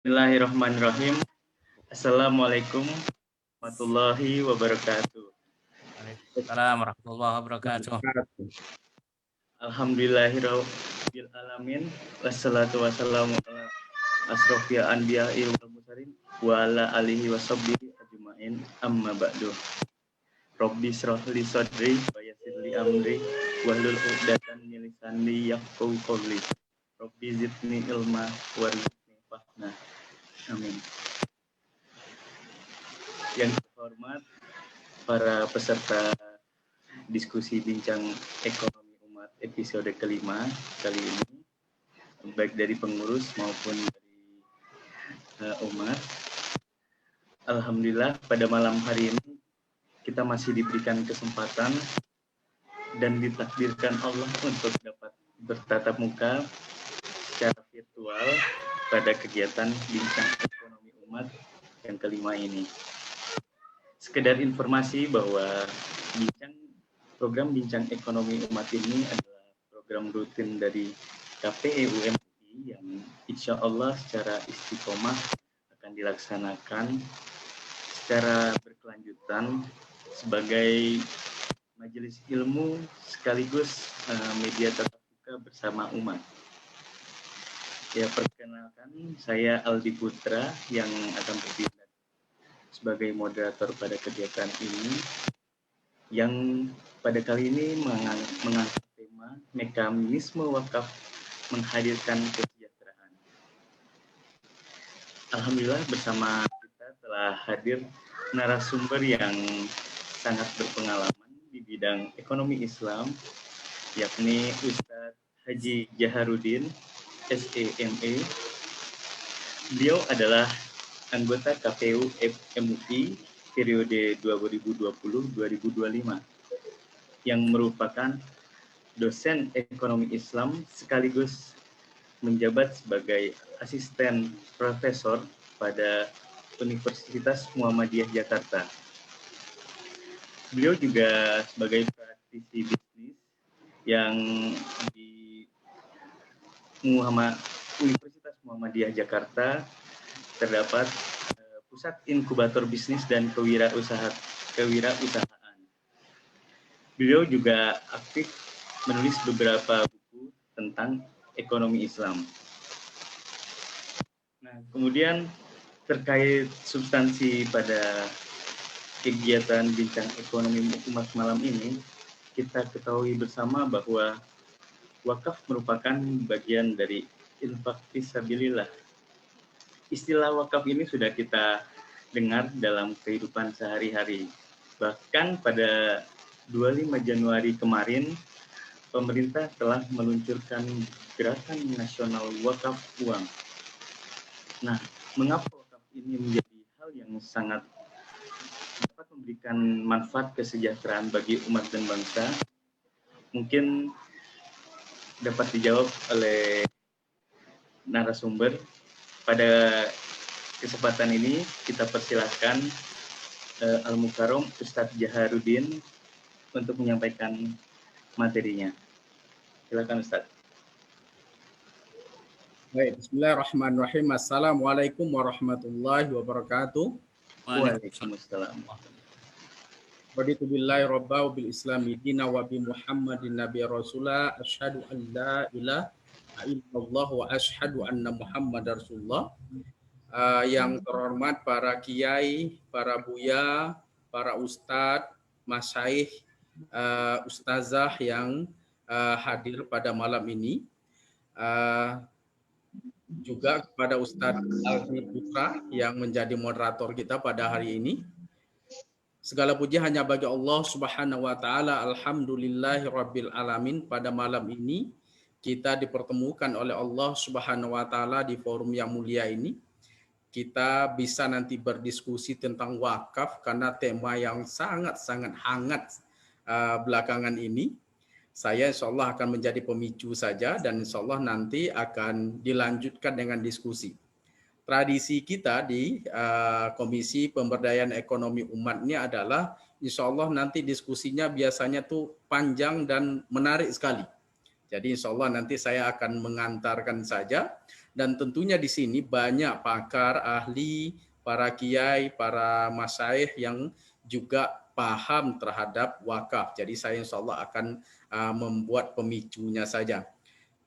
Bismillahirrahmanirrahim. Assalamualaikum warahmatullahi wabarakatuh. Waalaikumsalam warahmatullahi wabarakatuh. Alhamdulillahirabbil alamin. Wassalatu wassalamu ala asrofil anbiya'i wal mursalin wa ala alihi washabbihi ajmain. Amma ba'du. Rabbi shrah li sadri wa yassir li amri wahlul 'uqdatam min lisani yafqahu qawli. Rabbi zidni ilma warzuqni fahma. Amin. Yang terhormat para peserta diskusi bincang ekonomi umat episode kelima kali ini, baik dari pengurus maupun dari umat. Alhamdulillah pada malam hari ini kita masih diberikan kesempatan dan ditakdirkan Allah untuk dapat bertatap muka secara virtual pada kegiatan bincang ekonomi umat yang kelima ini. Sekedar informasi bahwa program bincang ekonomi umat ini adalah program rutin dari KPU MUI yang insya Allah secara istiqomah akan dilaksanakan secara berkelanjutan sebagai majelis ilmu sekaligus media tatap muka bersama umat. Ya, perkenalkan saya Aldi Putra yang akan bertindak sebagai moderator pada kegiatan ini, yang pada kali ini mengangkat tema mekanisme wakaf menghadirkan kesejahteraan. Alhamdulillah bersama kita telah hadir narasumber yang sangat berpengalaman di bidang ekonomi Islam, yakni Ustadz Haji Jaharudin, SEME. Beliau adalah anggota KPU MUI periode 2020-2025 yang merupakan dosen ekonomi Islam sekaligus menjabat sebagai asisten profesor pada Universitas Muhammadiyah Jakarta. Beliau juga sebagai praktisi bisnis yang di Universitas Muhammadiyah Jakarta terdapat pusat inkubator bisnis dan kewirausahaan. Beliau juga aktif menulis beberapa buku tentang ekonomi Islam. Nah, kemudian terkait substansi pada kegiatan bincang ekonomi umat malam ini, kita ketahui bersama bahwa wakaf merupakan bagian dari infak fisabilillah. Istilah wakaf ini sudah kita dengar dalam kehidupan sehari-hari. Bahkan pada 25 Januari kemarin, pemerintah telah meluncurkan gerakan nasional wakaf uang. Nah, mengapa wakaf ini menjadi hal yang sangat dapat memberikan manfaat kesejahteraan bagi umat dan bangsa? Mungkin dapat dijawab oleh narasumber. Pada kesempatan ini kita persilahkan Al-Mukarram Ustadz Jaharudin untuk menyampaikan materinya. Silakan Ustadz. Baik, bismillahirrahmanirrahim. Assalamualaikum warahmatullahi wabarakatuh. Waalaikumsalam. Raditu billahi rabba wa bil islami dina wa bi Muhammadin nabiyya rasula asyhadu an la ilaha illallah wa asyhadu anna Muhammadar rasulullah. Yang terhormat para kiai, para buya, para ustadz, masyaikh, ustazah yang hadir pada malam ini. Juga kepada Ustadz Aldi Putra yang menjadi moderator kita pada hari ini. Segala puji hanya bagi Allah Subhanahu wa taala. Alhamdulillahirabbil alamin. Pada malam ini kita dipertemukan oleh Allah Subhanahu wa taala di forum yang mulia ini. Kita bisa nanti berdiskusi tentang wakaf karena tema yang sangat-sangat hangat belakangan ini. Saya insya Allah akan menjadi pemicu saja dan insya Allah nanti akan dilanjutkan dengan diskusi. Tradisi kita di Komisi Pemberdayaan Ekonomi Umat ini adalah insya Allah nanti diskusinya biasanya tuh panjang dan menarik sekali. Jadi insya Allah nanti saya akan mengantarkan saja Dan tentunya di sini banyak pakar, ahli, para kiai, para masyaikh yang juga paham terhadap wakaf. Jadi saya insya Allah akan membuat pemicunya saja.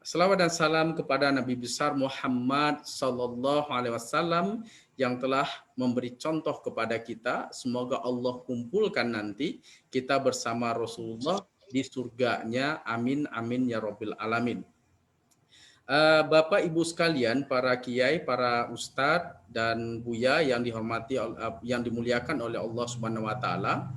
Selawat dan salam kepada Nabi besar Muhammad Sallallahu Alaihi Wasallam yang telah memberi contoh kepada kita. Semoga Allah kumpulkan nanti kita bersama Rasulullah di surganya. Amin, amin, ya Rabbil Alamin. Bapak Ibu sekalian, para kiai, para ustadz dan buya yang dihormati, yang dimuliakan oleh Allah Subhanahu Wa Taala.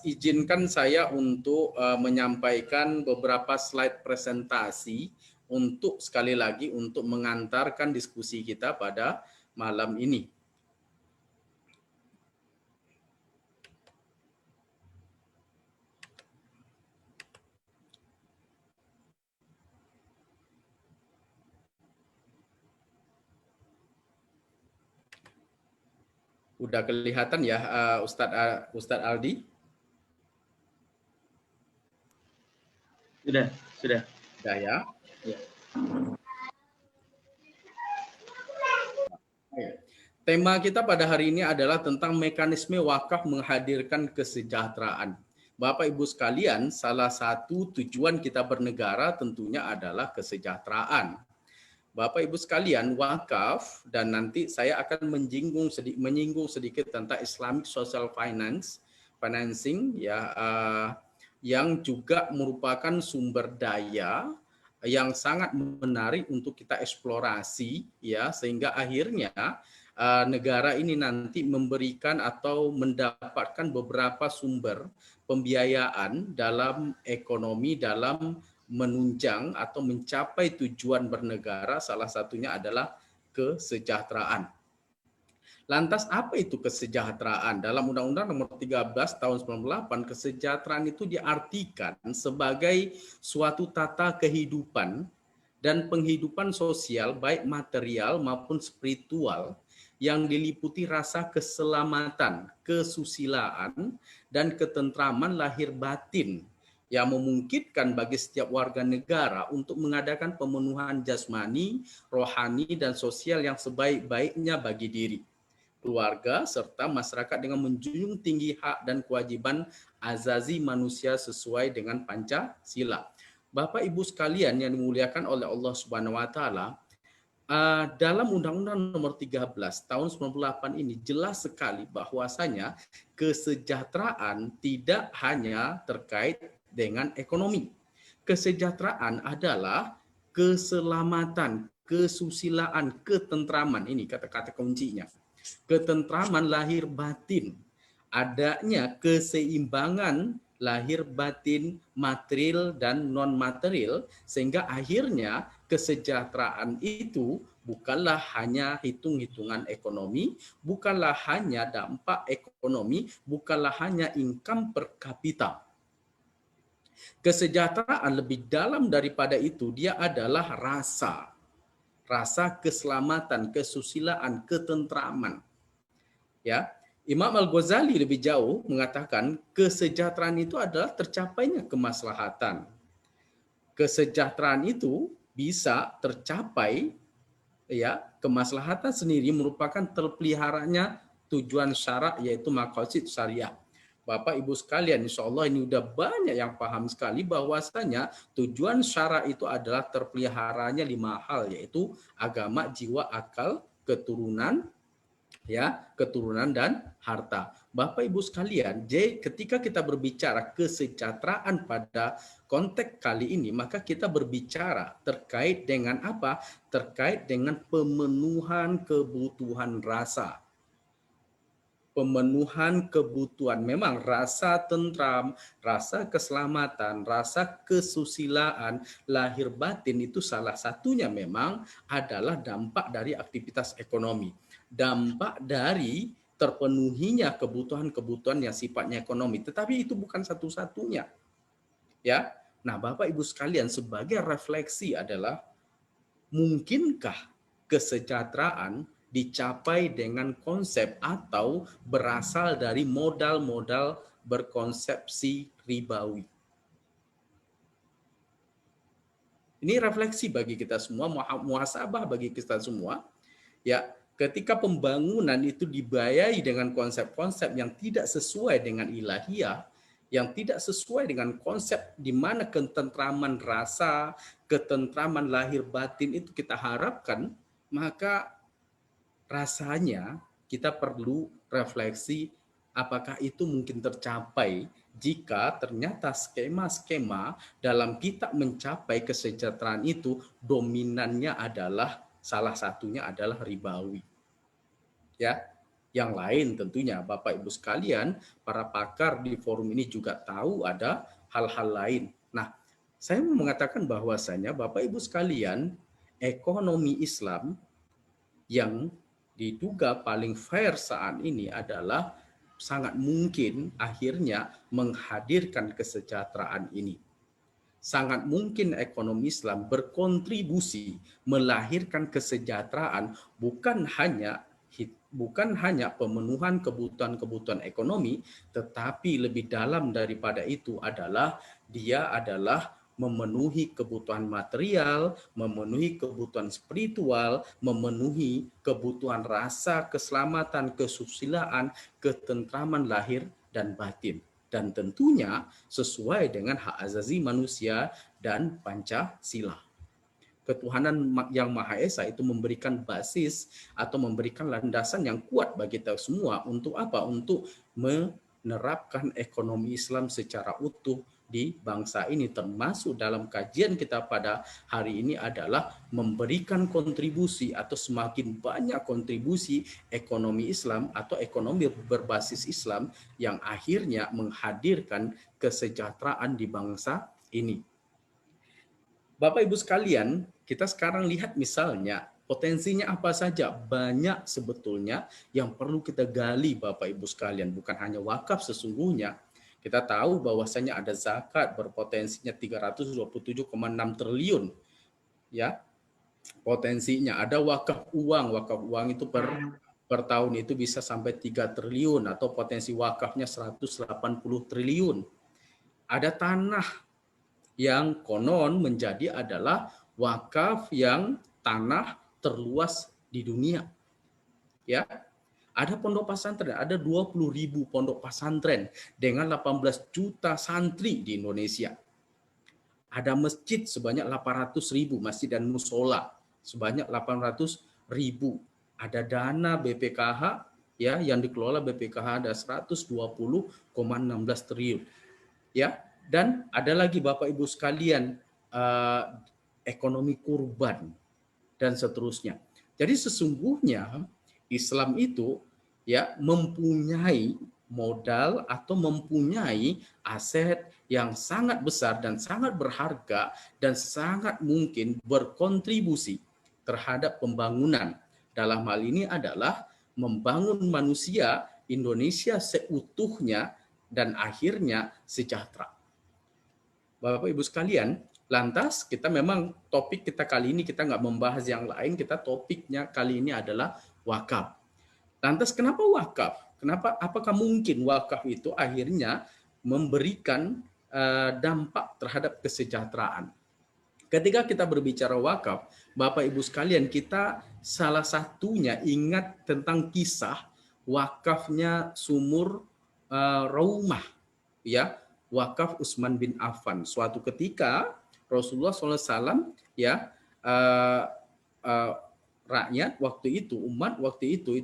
Izinkan saya untuk menyampaikan beberapa slide presentasi untuk sekali lagi untuk mengantarkan diskusi kita pada malam ini. Udah kelihatan ya, Ustadz Aldi? Sudah. Sudah ya. Ya. Tema kita pada hari ini adalah tentang mekanisme wakaf menghadirkan kesejahteraan. Bapak Ibu sekalian, salah satu tujuan kita bernegara tentunya adalah kesejahteraan. Bapak Ibu sekalian, wakaf, dan nanti saya akan menyinggung sedikit tentang Islamic Social Financing ya, yang juga merupakan sumber daya yang sangat menarik untuk kita eksplorasi ya, sehingga akhirnya negara ini nanti memberikan atau mendapatkan beberapa sumber pembiayaan dalam ekonomi, dalam menunjang atau mencapai tujuan bernegara, salah satunya adalah kesejahteraan. Lantas apa itu kesejahteraan? Dalam Undang-Undang Nomor 13 Tahun 98, kesejahteraan itu diartikan sebagai suatu tata kehidupan dan penghidupan sosial baik material maupun spiritual yang diliputi rasa keselamatan, kesusilaan, dan ketentraman lahir batin yang memungkinkan bagi setiap warga negara untuk mengadakan pemenuhan jasmani, rohani, dan sosial yang sebaik-baiknya bagi diri, keluarga, serta masyarakat dengan menjunjung tinggi hak dan kewajiban azazi manusia sesuai dengan Pancasila. Bapak Ibu sekalian yang dimuliakan oleh Allah Subhanahu wa taala, dalam Undang-Undang Nomor 13 Tahun 98 ini jelas sekali bahwasanya kesejahteraan tidak hanya terkait dengan ekonomi. Kesejahteraan adalah keselamatan, kesusilaan, ketentraman. Ini kata-kata kuncinya. Ketentraman lahir batin, adanya keseimbangan lahir batin, material dan non material, sehingga akhirnya kesejahteraan itu bukanlah hanya hitung-hitungan ekonomi, bukanlah hanya dampak ekonomi, bukanlah hanya income per kapita. Kesejahteraan lebih dalam daripada itu, dia adalah rasa keselamatan, kesusilaan, ketentraman. Ya, Imam Al-Ghazali lebih jauh mengatakan kesejahteraan itu adalah tercapainya kemaslahatan. Kesejahteraan itu bisa tercapai ya, kemaslahatan sendiri merupakan terpeliharanya tujuan syarak yaitu maqasid syariah. Bapak Ibu sekalian, insya Allah ini udah banyak yang paham sekali bahwasanya tujuan syarak itu adalah terpeliharanya 5 hal, yaitu agama, jiwa, akal, keturunan, ya, keturunan dan harta. Bapak Ibu sekalian, jadi ketika kita berbicara kesejahteraan pada konteks kali ini, maka kita berbicara terkait dengan apa? Terkait dengan pemenuhan kebutuhan rasa. Pemenuhan kebutuhan, memang rasa tentram, rasa keselamatan, rasa kesusilaan, lahir batin itu salah satunya memang adalah dampak dari aktivitas ekonomi. Dampak dari terpenuhinya kebutuhan-kebutuhan yang sifatnya ekonomi, tetapi itu bukan satu-satunya. Ya. Nah, Bapak Ibu sekalian, sebagai refleksi adalah mungkinkah kesejahteraan dicapai dengan konsep atau berasal dari modal-modal berkonsepsi ribawi? Ini refleksi bagi kita semua, muhasabah bagi kita semua. Ya, ketika pembangunan itu dibayai dengan konsep-konsep yang tidak sesuai dengan ilahiyah, yang tidak sesuai dengan konsep di mana ketentraman rasa, ketentraman lahir batin itu kita harapkan, maka rasanya kita perlu refleksi apakah itu mungkin tercapai jika ternyata skema-skema dalam kita mencapai kesejahteraan itu dominannya adalah salah satunya adalah ribawi. Ya, yang lain tentunya Bapak Ibu sekalian, para pakar di forum ini juga tahu ada hal-hal lain. Nah, saya mau mengatakan bahwasanya Bapak Ibu sekalian, ekonomi Islam yang diduga paling fair saat ini adalah sangat mungkin akhirnya menghadirkan kesejahteraan ini. Sangat mungkin ekonomi Islam berkontribusi melahirkan kesejahteraan bukan hanya pemenuhan kebutuhan-kebutuhan ekonomi, tetapi lebih dalam daripada itu adalah dia adalah memenuhi kebutuhan material, memenuhi kebutuhan spiritual, memenuhi kebutuhan rasa, keselamatan, kesusilaan, ketentraman lahir dan batin. Dan tentunya sesuai dengan hak azazi manusia dan Pancasila. Ketuhanan yang Maha Esa itu memberikan basis atau memberikan landasan yang kuat bagi kita semua untuk apa? Untuk menerapkan ekonomi Islam secara utuh di bangsa ini, termasuk dalam kajian kita pada hari ini adalah memberikan kontribusi atau semakin banyak kontribusi ekonomi Islam atau ekonomi berbasis Islam yang akhirnya menghadirkan kesejahteraan di bangsa ini. Bapak Ibu sekalian, kita sekarang lihat misalnya potensinya apa saja. Banyak sebetulnya yang perlu kita gali Bapak Ibu sekalian, bukan hanya wakaf sesungguhnya. Kita tahu bahwasanya ada zakat berpotensinya 327,6 triliun. Ya. Potensinya ada wakaf uang itu per tahun itu bisa sampai 3 triliun atau potensi wakafnya 180 triliun. Ada tanah yang konon menjadi adalah wakaf yang tanah terluas di dunia. Ya. Ada pondok pesantren, ada 20.000 pondok pesantren dengan 18 juta santri di Indonesia. Ada masjid sebanyak 800.000, masjid dan musola sebanyak 800.000. Ada dana BPKH ya yang dikelola BPKH ada 120,16 triliun. Ya, dan ada lagi Bapak Ibu sekalian ekonomi kurban dan seterusnya. Jadi sesungguhnya Islam itu ya mempunyai modal atau mempunyai aset yang sangat besar dan sangat berharga dan sangat mungkin berkontribusi terhadap pembangunan. Dalam hal ini adalah membangun manusia Indonesia seutuhnya dan akhirnya sejahtera. Bapak Ibu sekalian, lantas kita memang topik kita kali ini kita nggak membahas yang lain, kita topiknya kali ini adalah wakaf. Lantas kenapa wakaf? Apakah mungkin wakaf itu akhirnya memberikan dampak terhadap kesejahteraan? Ketika kita berbicara wakaf, Bapak Ibu sekalian, kita salah satunya ingat tentang kisah wakafnya sumur Raumah, ya, wakaf Utsman bin Affan. Suatu ketika Rasulullah SAW ya rakyat waktu itu, umat waktu itu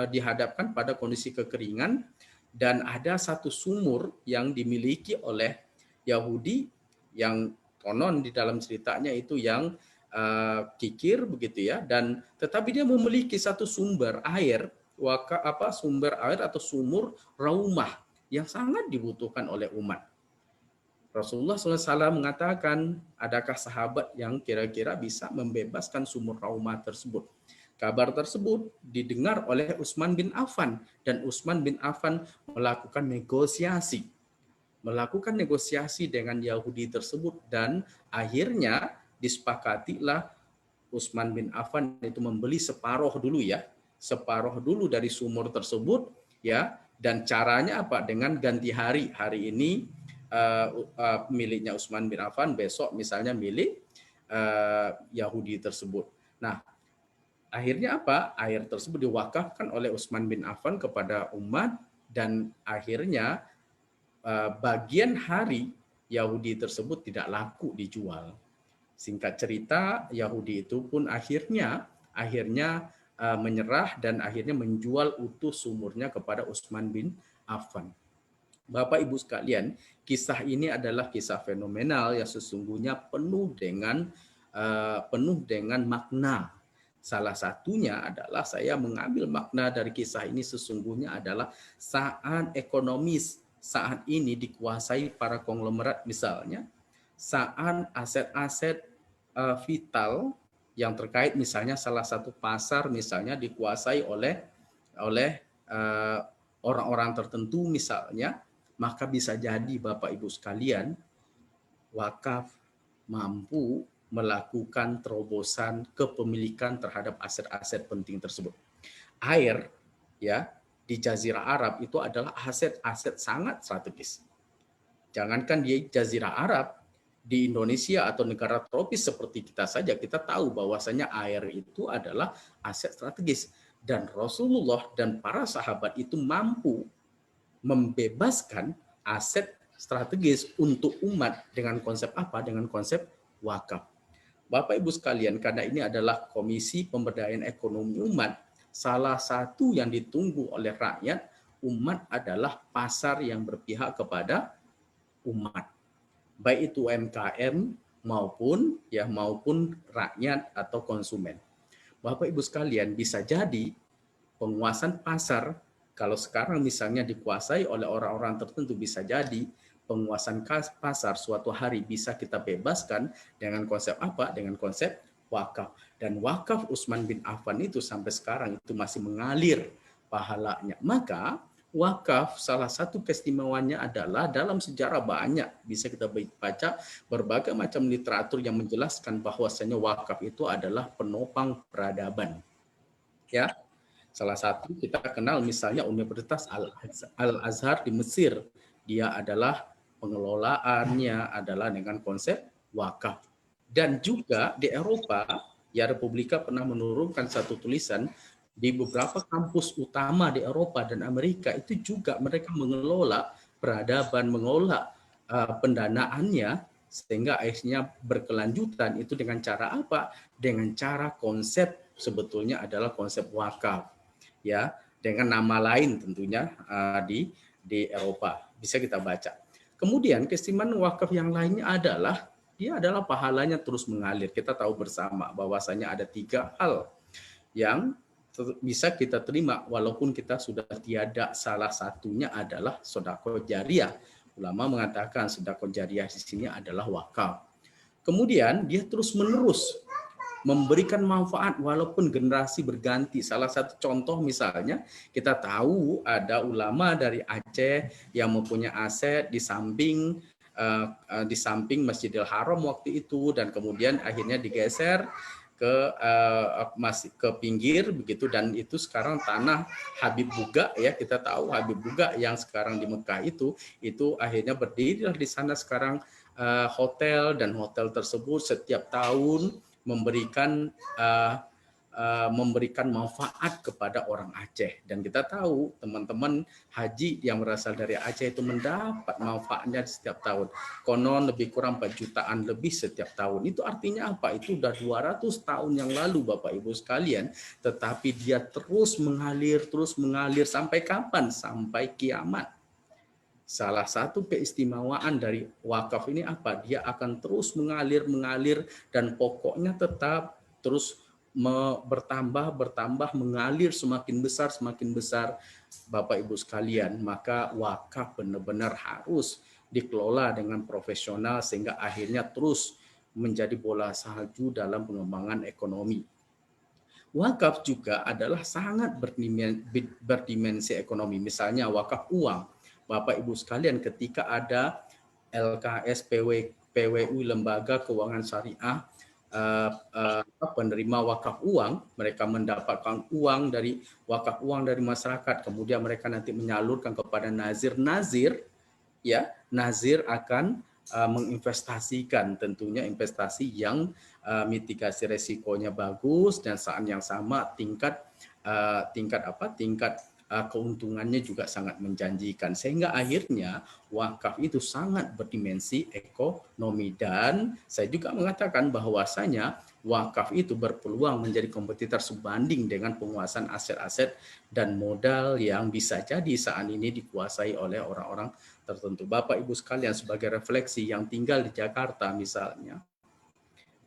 dihadapkan pada kondisi kekeringan dan ada satu sumur yang dimiliki oleh Yahudi yang konon di dalam ceritanya itu yang kikir begitu ya, dan tetapi dia memiliki satu sumber air sumber air atau sumur Raumah yang sangat dibutuhkan oleh umat. Rasulullah SAW mengatakan, adakah sahabat yang kira-kira bisa membebaskan sumur Raumah tersebut? Kabar tersebut didengar oleh Utsman bin Affan dan Utsman bin Affan melakukan negosiasi dengan Yahudi tersebut dan akhirnya disepakatilah Utsman bin Affan itu membeli separuh dulu dari sumur tersebut ya, dan caranya apa? Dengan ganti hari ini miliknya Utsman bin Affan, besok misalnya milik Yahudi tersebut. Nah, akhirnya apa? Air tersebut diwakafkan oleh Utsman bin Affan kepada umat, dan akhirnya bagian hari Yahudi tersebut tidak laku dijual. Singkat cerita, Yahudi itu pun akhirnya menyerah dan akhirnya menjual utuh sumurnya kepada Utsman bin Affan. Bapak Ibu sekalian, kisah ini adalah kisah fenomenal yang sesungguhnya penuh dengan makna. Salah satunya adalah saya mengambil makna dari kisah ini sesungguhnya adalah saat ekonomis saat ini dikuasai para konglomerat, misalnya saat aset-aset vital yang terkait misalnya salah satu pasar misalnya dikuasai oleh orang-orang tertentu misalnya, maka bisa jadi Bapak Ibu sekalian wakaf mampu melakukan terobosan kepemilikan terhadap aset-aset penting tersebut. Air ya di Jazirah Arab itu adalah aset-aset sangat strategis. Jangankan di Jazirah Arab, di Indonesia atau negara tropis seperti kita saja, kita tahu bahwasanya air itu adalah aset strategis. Dan Rasulullah dan para sahabat itu mampu membebaskan aset strategis untuk umat dengan konsep apa? Dengan konsep wakaf. Bapak Ibu sekalian, karena ini adalah Komisi Pemberdayaan Ekonomi Umat, salah satu yang ditunggu oleh rakyat umat adalah pasar yang berpihak kepada umat, baik itu UMKM maupun rakyat atau konsumen. Bapak Ibu sekalian, bisa jadi penguasaan pasar kalau sekarang misalnya dikuasai oleh orang-orang tertentu, bisa jadi penguasaan pasar suatu hari bisa kita bebaskan dengan konsep apa? Dengan konsep wakaf. Dan wakaf Utsman bin Affan itu sampai sekarang itu masih mengalir pahalanya. Maka wakaf salah satu keistimewaannya adalah dalam sejarah banyak bisa kita baca berbagai macam literatur yang menjelaskan bahwasanya wakaf itu adalah penopang peradaban. Ya. Salah satu kita kenal misalnya Universitas Al-Azhar di Mesir. Dia adalah pengelolaannya adalah dengan konsep wakaf. Dan juga di Eropa, ya Republika pernah menurunkan satu tulisan di beberapa kampus utama di Eropa dan Amerika itu juga mereka mengelola peradaban, mengelola pendanaannya sehingga akhirnya berkelanjutan itu dengan cara apa? Dengan cara konsep sebetulnya adalah konsep wakaf. Ya, dengan nama lain tentunya di Eropa bisa kita baca. Kemudian keistimewaan wakaf yang lainnya adalah dia adalah pahalanya terus mengalir. Kita tahu bersama bahwasanya ada 3 hal yang bisa kita terima walaupun kita sudah tiada. Salah satunya adalah sedekah jariyah. Ulama mengatakan sedekah jariyah di sini adalah wakaf. Kemudian dia terus menerus memberikan manfaat walaupun generasi berganti. Salah satu contoh misalnya kita tahu ada ulama dari Aceh yang mempunyai aset di samping Masjidil Haram waktu itu, dan kemudian akhirnya digeser ke pinggir begitu, dan itu sekarang tanah Habib Buga ya, kita tahu Habib Buga yang sekarang di Mekah itu akhirnya berdirilah di sana sekarang hotel, dan hotel tersebut setiap tahun memberikan manfaat kepada orang Aceh. Dan kita tahu teman-teman haji yang berasal dari Aceh itu mendapat manfaatnya setiap tahun. Konon lebih kurang 4 jutaan lebih setiap tahun. Itu artinya apa? Itu udah 200 tahun yang lalu Bapak Ibu sekalian. Tetapi dia terus mengalir sampai kapan? Sampai kiamat. Salah satu keistimewaan dari wakaf ini apa? Dia akan terus mengalir dan pokoknya tetap terus bertambah mengalir semakin besar Bapak Ibu sekalian. Maka wakaf benar-benar harus dikelola dengan profesional sehingga akhirnya terus menjadi bola salju dalam pengembangan ekonomi. Wakaf juga adalah sangat berdimensi ekonomi. Misalnya wakaf uang. Bapak Ibu sekalian, ketika ada LKS PWU Lembaga Keuangan Syariah penerima wakaf uang, mereka mendapatkan uang dari wakaf uang dari masyarakat, kemudian mereka nanti menyalurkan kepada nazir, ya nazir akan menginvestasikan, tentunya investasi yang mitigasi resikonya bagus dan saat yang sama tingkat keuntungannya juga sangat menjanjikan, sehingga akhirnya wakaf itu sangat berdimensi ekonomi. Dan saya juga mengatakan bahwasanya wakaf itu berpeluang menjadi kompetitor sebanding dengan penguasaan aset-aset dan modal yang bisa jadi saat ini dikuasai oleh orang-orang tertentu. Bapak Ibu sekalian, sebagai refleksi yang tinggal di Jakarta misalnya,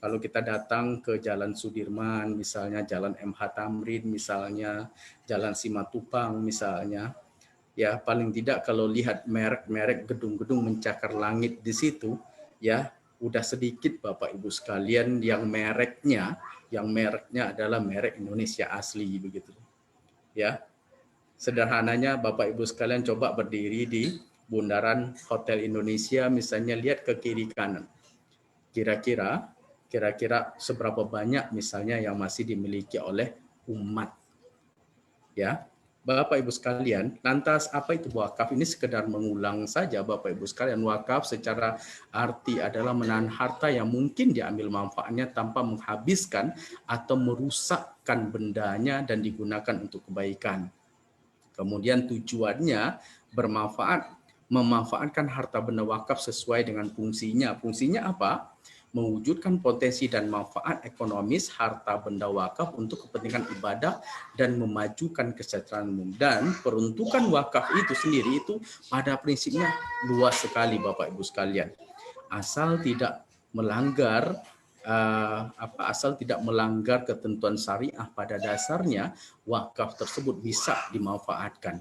kalau kita datang ke Jalan Sudirman misalnya, Jalan MH Tamrin misalnya, Jalan Simatupang misalnya, ya paling tidak kalau lihat merek-merek gedung-gedung mencakar langit di situ, ya udah sedikit Bapak Ibu sekalian yang mereknya adalah merek Indonesia asli begitu. Ya. Sederhananya Bapak Ibu sekalian coba berdiri di bundaran Hotel Indonesia misalnya, lihat ke kiri kanan. Kira-kira seberapa banyak misalnya yang masih dimiliki oleh umat. Ya. Bapak Ibu sekalian, lantas apa itu wakaf? Ini sekedar mengulang saja Bapak Ibu sekalian. Wakaf secara arti adalah menahan harta yang mungkin diambil manfaatnya tanpa menghabiskan atau merusakkan bendanya dan digunakan untuk kebaikan. Kemudian tujuannya memanfaatkan harta benda wakaf sesuai dengan fungsinya. Fungsinya apa? Mewujudkan potensi dan manfaat ekonomis harta benda wakaf untuk kepentingan ibadah dan memajukan kesejahteraan umum. Dan peruntukan wakaf itu sendiri itu pada prinsipnya luas sekali Bapak Ibu sekalian. Asal tidak melanggar ketentuan syariah, pada dasarnya wakaf tersebut bisa dimanfaatkan.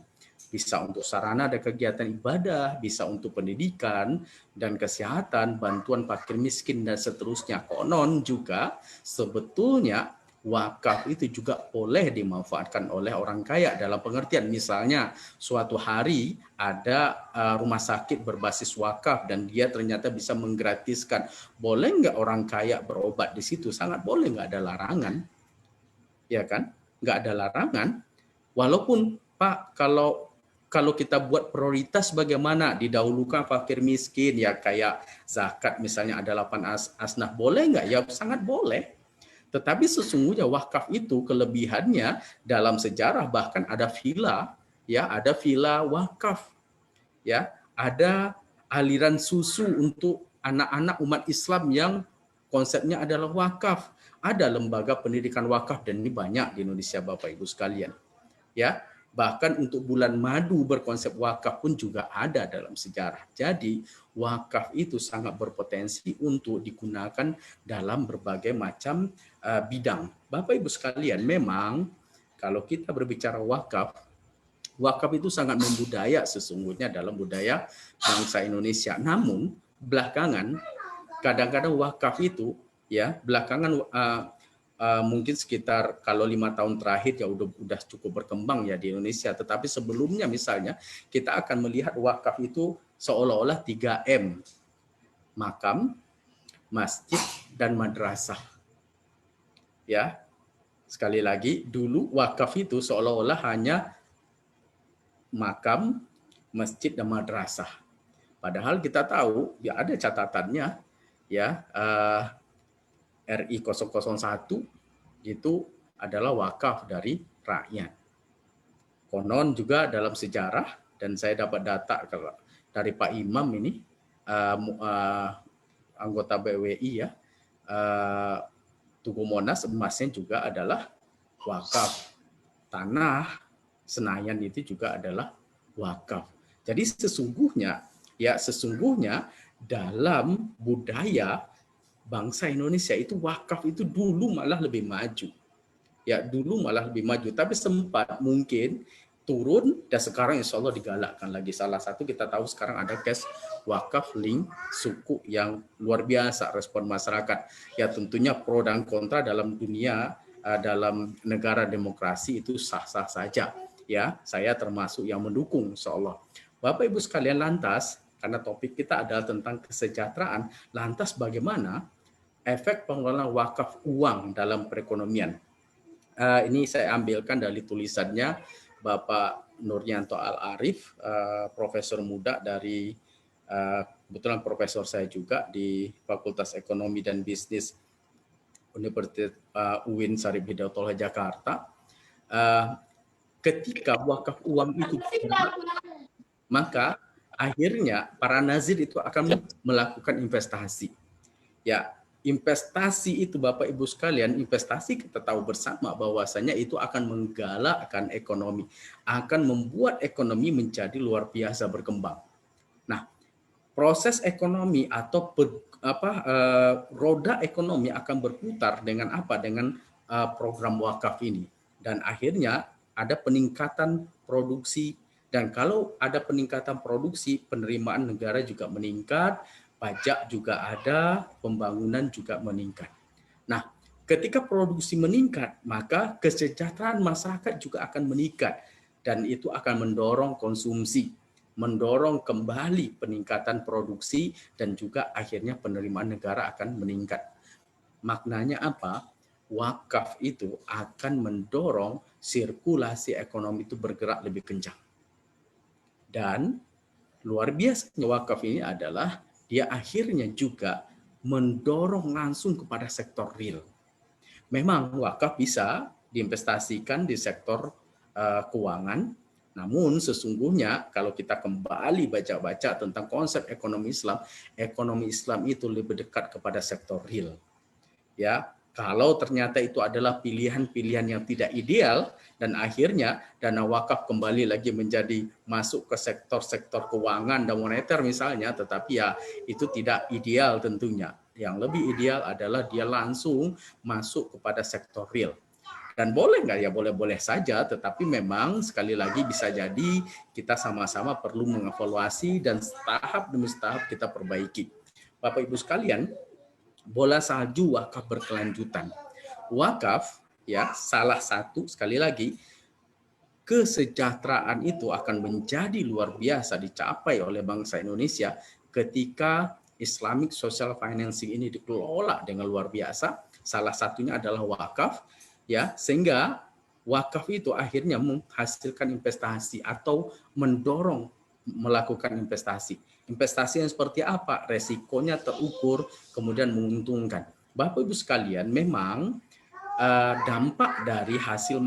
Bisa untuk sarana dan kegiatan ibadah, bisa untuk pendidikan dan kesehatan, bantuan fakir miskin, dan seterusnya. Konon juga sebetulnya wakaf itu juga boleh dimanfaatkan oleh orang kaya dalam pengertian misalnya suatu hari ada rumah sakit berbasis wakaf dan dia ternyata bisa menggratiskan. Boleh nggak orang kaya berobat di situ? Sangat boleh, nggak ada larangan. Ya kan? Nggak ada larangan. Walaupun Pak, kalau kita buat prioritas bagaimana didahulukan fakir miskin, ya kayak zakat misalnya ada 8 asnaf, boleh nggak? Ya sangat boleh. Tetapi sesungguhnya wakaf itu kelebihannya dalam sejarah bahkan ada villa, ya ada villa wakaf, ya ada aliran susu untuk anak-anak umat Islam yang konsepnya adalah wakaf, ada lembaga pendidikan wakaf dan ini banyak di Indonesia Bapak Ibu sekalian, ya. Bahkan untuk bulan madu berkonsep wakaf pun juga ada dalam sejarah. Jadi wakaf itu sangat berpotensi untuk digunakan dalam berbagai macam bidang. Bapak Ibu sekalian, memang kalau kita berbicara wakaf itu sangat membudaya sesungguhnya dalam budaya bangsa Indonesia. Namun belakangan kadang-kadang wakaf itu ya belakangan mungkin sekitar kalau 5 tahun terakhir ya udah cukup berkembang ya di Indonesia. Tetapi sebelumnya misalnya kita akan melihat wakaf itu seolah-olah 3M. Makam, masjid, dan madrasah. Ya. Sekali lagi, dulu wakaf itu seolah-olah hanya makam, masjid, dan madrasah. Padahal kita tahu ya ada catatannya ya RI 001 itu adalah wakaf dari rakyat. Konon juga dalam sejarah, dan saya dapat data dari Pak Imam ini, anggota BWI ya, Tugu Monas emasnya juga adalah wakaf. Tanah Senayan itu juga adalah wakaf. Jadi sesungguhnya dalam budaya bangsa Indonesia itu wakaf itu dulu malah lebih maju. Ya, dulu malah lebih maju, tapi sempat mungkin turun dan sekarang insya Allah digalakkan lagi. Salah satu kita tahu sekarang ada case wakaf link suku yang luar biasa respon masyarakat. Ya tentunya pro dan kontra dalam dunia, dalam negara demokrasi itu sah-sah saja. Ya, saya termasuk yang mendukung insya Allah. Bapak Ibu sekalian, lantas karena topik kita adalah tentang kesejahteraan, lantas bagaimana efek pengelolaan wakaf uang dalam perekonomian? Ini saya ambilkan dari tulisannya Bapak Nuryanto Al-Arif, profesor muda dari kebetulan profesor saya juga di Fakultas Ekonomi dan Bisnis Universitas UIN Syarif Hidayatullah Jakarta. Ketika wakaf uang itu, maka akhirnya para nazir itu akan melakukan investasi. Ya, investasi itu Bapak Ibu sekalian, investasi kita tahu bersama bahwasanya itu akan menggalakkan ekonomi, akan membuat ekonomi menjadi luar biasa berkembang. Nah, proses ekonomi atau roda ekonomi akan berputar dengan apa? Dengan program wakaf ini. Dan akhirnya ada peningkatan produksi, dan kalau ada peningkatan produksi, penerimaan negara juga meningkat, pajak juga ada, pembangunan juga meningkat. Nah, ketika produksi meningkat, maka kesejahteraan masyarakat juga akan meningkat, dan itu akan mendorong konsumsi, mendorong kembali peningkatan produksi, dan juga akhirnya penerimaan negara akan meningkat. Maknanya apa? Wakaf itu akan mendorong sirkulasi ekonomi itu bergerak lebih kencang. Dan luar biasa wakaf ini adalah dia akhirnya juga mendorong langsung kepada sektor real. Memang wakaf bisa diinvestasikan di sektor keuangan, namun sesungguhnya kalau kita kembali baca-baca tentang konsep ekonomi Islam itu lebih dekat kepada sektor real. Ya, kalau ternyata itu adalah pilihan-pilihan yang tidak ideal dan akhirnya dana wakaf kembali lagi menjadi masuk ke sektor-sektor keuangan dan moneter misalnya, tetapi ya itu tidak ideal tentunya. Yang lebih ideal adalah dia langsung masuk kepada sektor real. Dan boleh nggak? Ya boleh-boleh saja, tetapi memang sekali lagi bisa jadi kita sama-sama perlu mengevaluasi dan tahap demi tahap kita perbaiki. Bapak Ibu sekalian, bola salju wakaf berkelanjutan. Wakaf ya salah satu, sekali lagi, kesejahteraan itu akan menjadi luar biasa dicapai oleh bangsa Indonesia ketika Islamic Social Financing ini dikelola dengan luar biasa. Salah satunya adalah wakaf, ya, sehingga wakaf itu akhirnya menghasilkan investasi atau mendorong melakukan investasi. Investasi yang seperti apa? Resikonya terukur, kemudian menguntungkan. Bapak Ibu sekalian, memang dampak dari hasil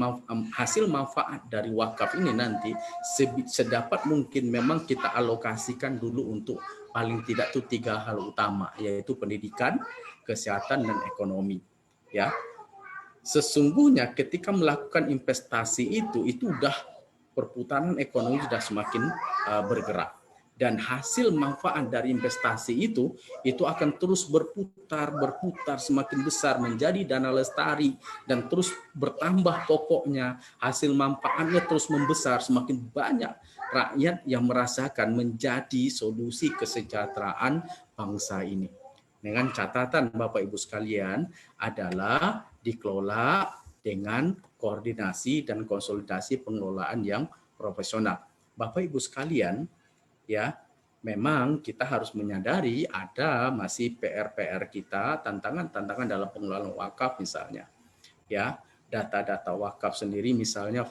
manfaat dari wakaf ini nanti sedapat mungkin memang kita alokasikan dulu untuk paling tidak itu 3 hal utama, yaitu pendidikan, kesehatan, dan ekonomi. Ya, sesungguhnya ketika melakukan investasi itu udah perputaran ekonomi sudah semakin bergerak. Dan hasil manfaat dari investasi itu akan terus berputar semakin besar menjadi dana lestari dan terus bertambah pokoknya, hasil manfaatnya terus membesar, semakin banyak rakyat yang merasakan menjadi solusi kesejahteraan bangsa ini. Dengan catatan Bapak Ibu sekalian adalah dikelola dengan koordinasi dan konsolidasi pengelolaan yang profesional. Bapak Ibu sekalian, ya, memang kita harus menyadari ada masih PR-PR kita, tantangan-tantangan dalam pengelolaan wakaf misalnya. Ya, data-data wakaf sendiri misalnya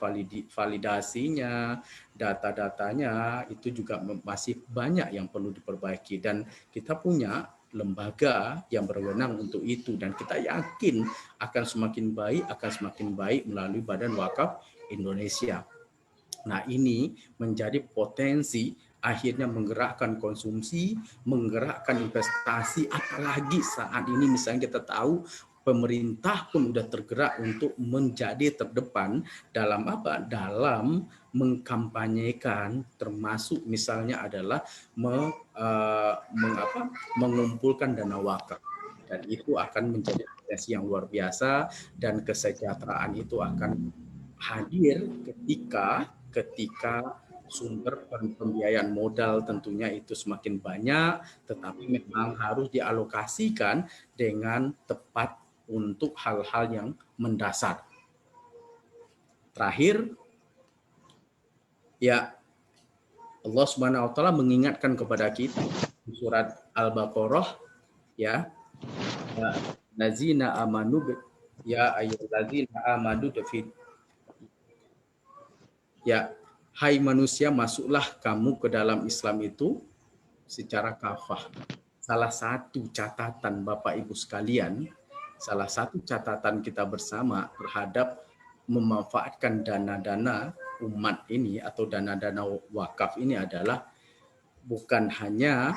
validasinya, data-datanya itu juga masih banyak yang perlu diperbaiki, dan kita punya lembaga yang berwenang untuk itu, dan kita yakin akan semakin baik melalui Badan Wakaf Indonesia. Nah, ini menjadi potensi akhirnya menggerakkan konsumsi, menggerakkan investasi, apalagi saat ini misalnya kita tahu pemerintah pun sudah tergerak untuk menjadi terdepan dalam apa? Dalam mengkampanyekan, termasuk misalnya adalah mengumpulkan dana wakaf. Dan itu akan menjadi potensi yang luar biasa, dan kesejahteraan itu akan hadir ketika sumber pembiayaan modal tentunya itu semakin banyak, tetapi memang harus dialokasikan dengan tepat untuk hal-hal yang mendasar. Terakhir, ya, Allah Subhanahu wa taala mengingatkan kepada kita di surat Al-Baqarah, ya, lazina amanu ya ayyuhallazina amanu ya, hai manusia, masuklah kamu ke dalam Islam itu secara kafah. Salah satu catatan Bapak Ibu sekalian, salah satu catatan kita bersama terhadap memanfaatkan dana-dana umat ini atau dana-dana wakaf ini adalah bukan hanya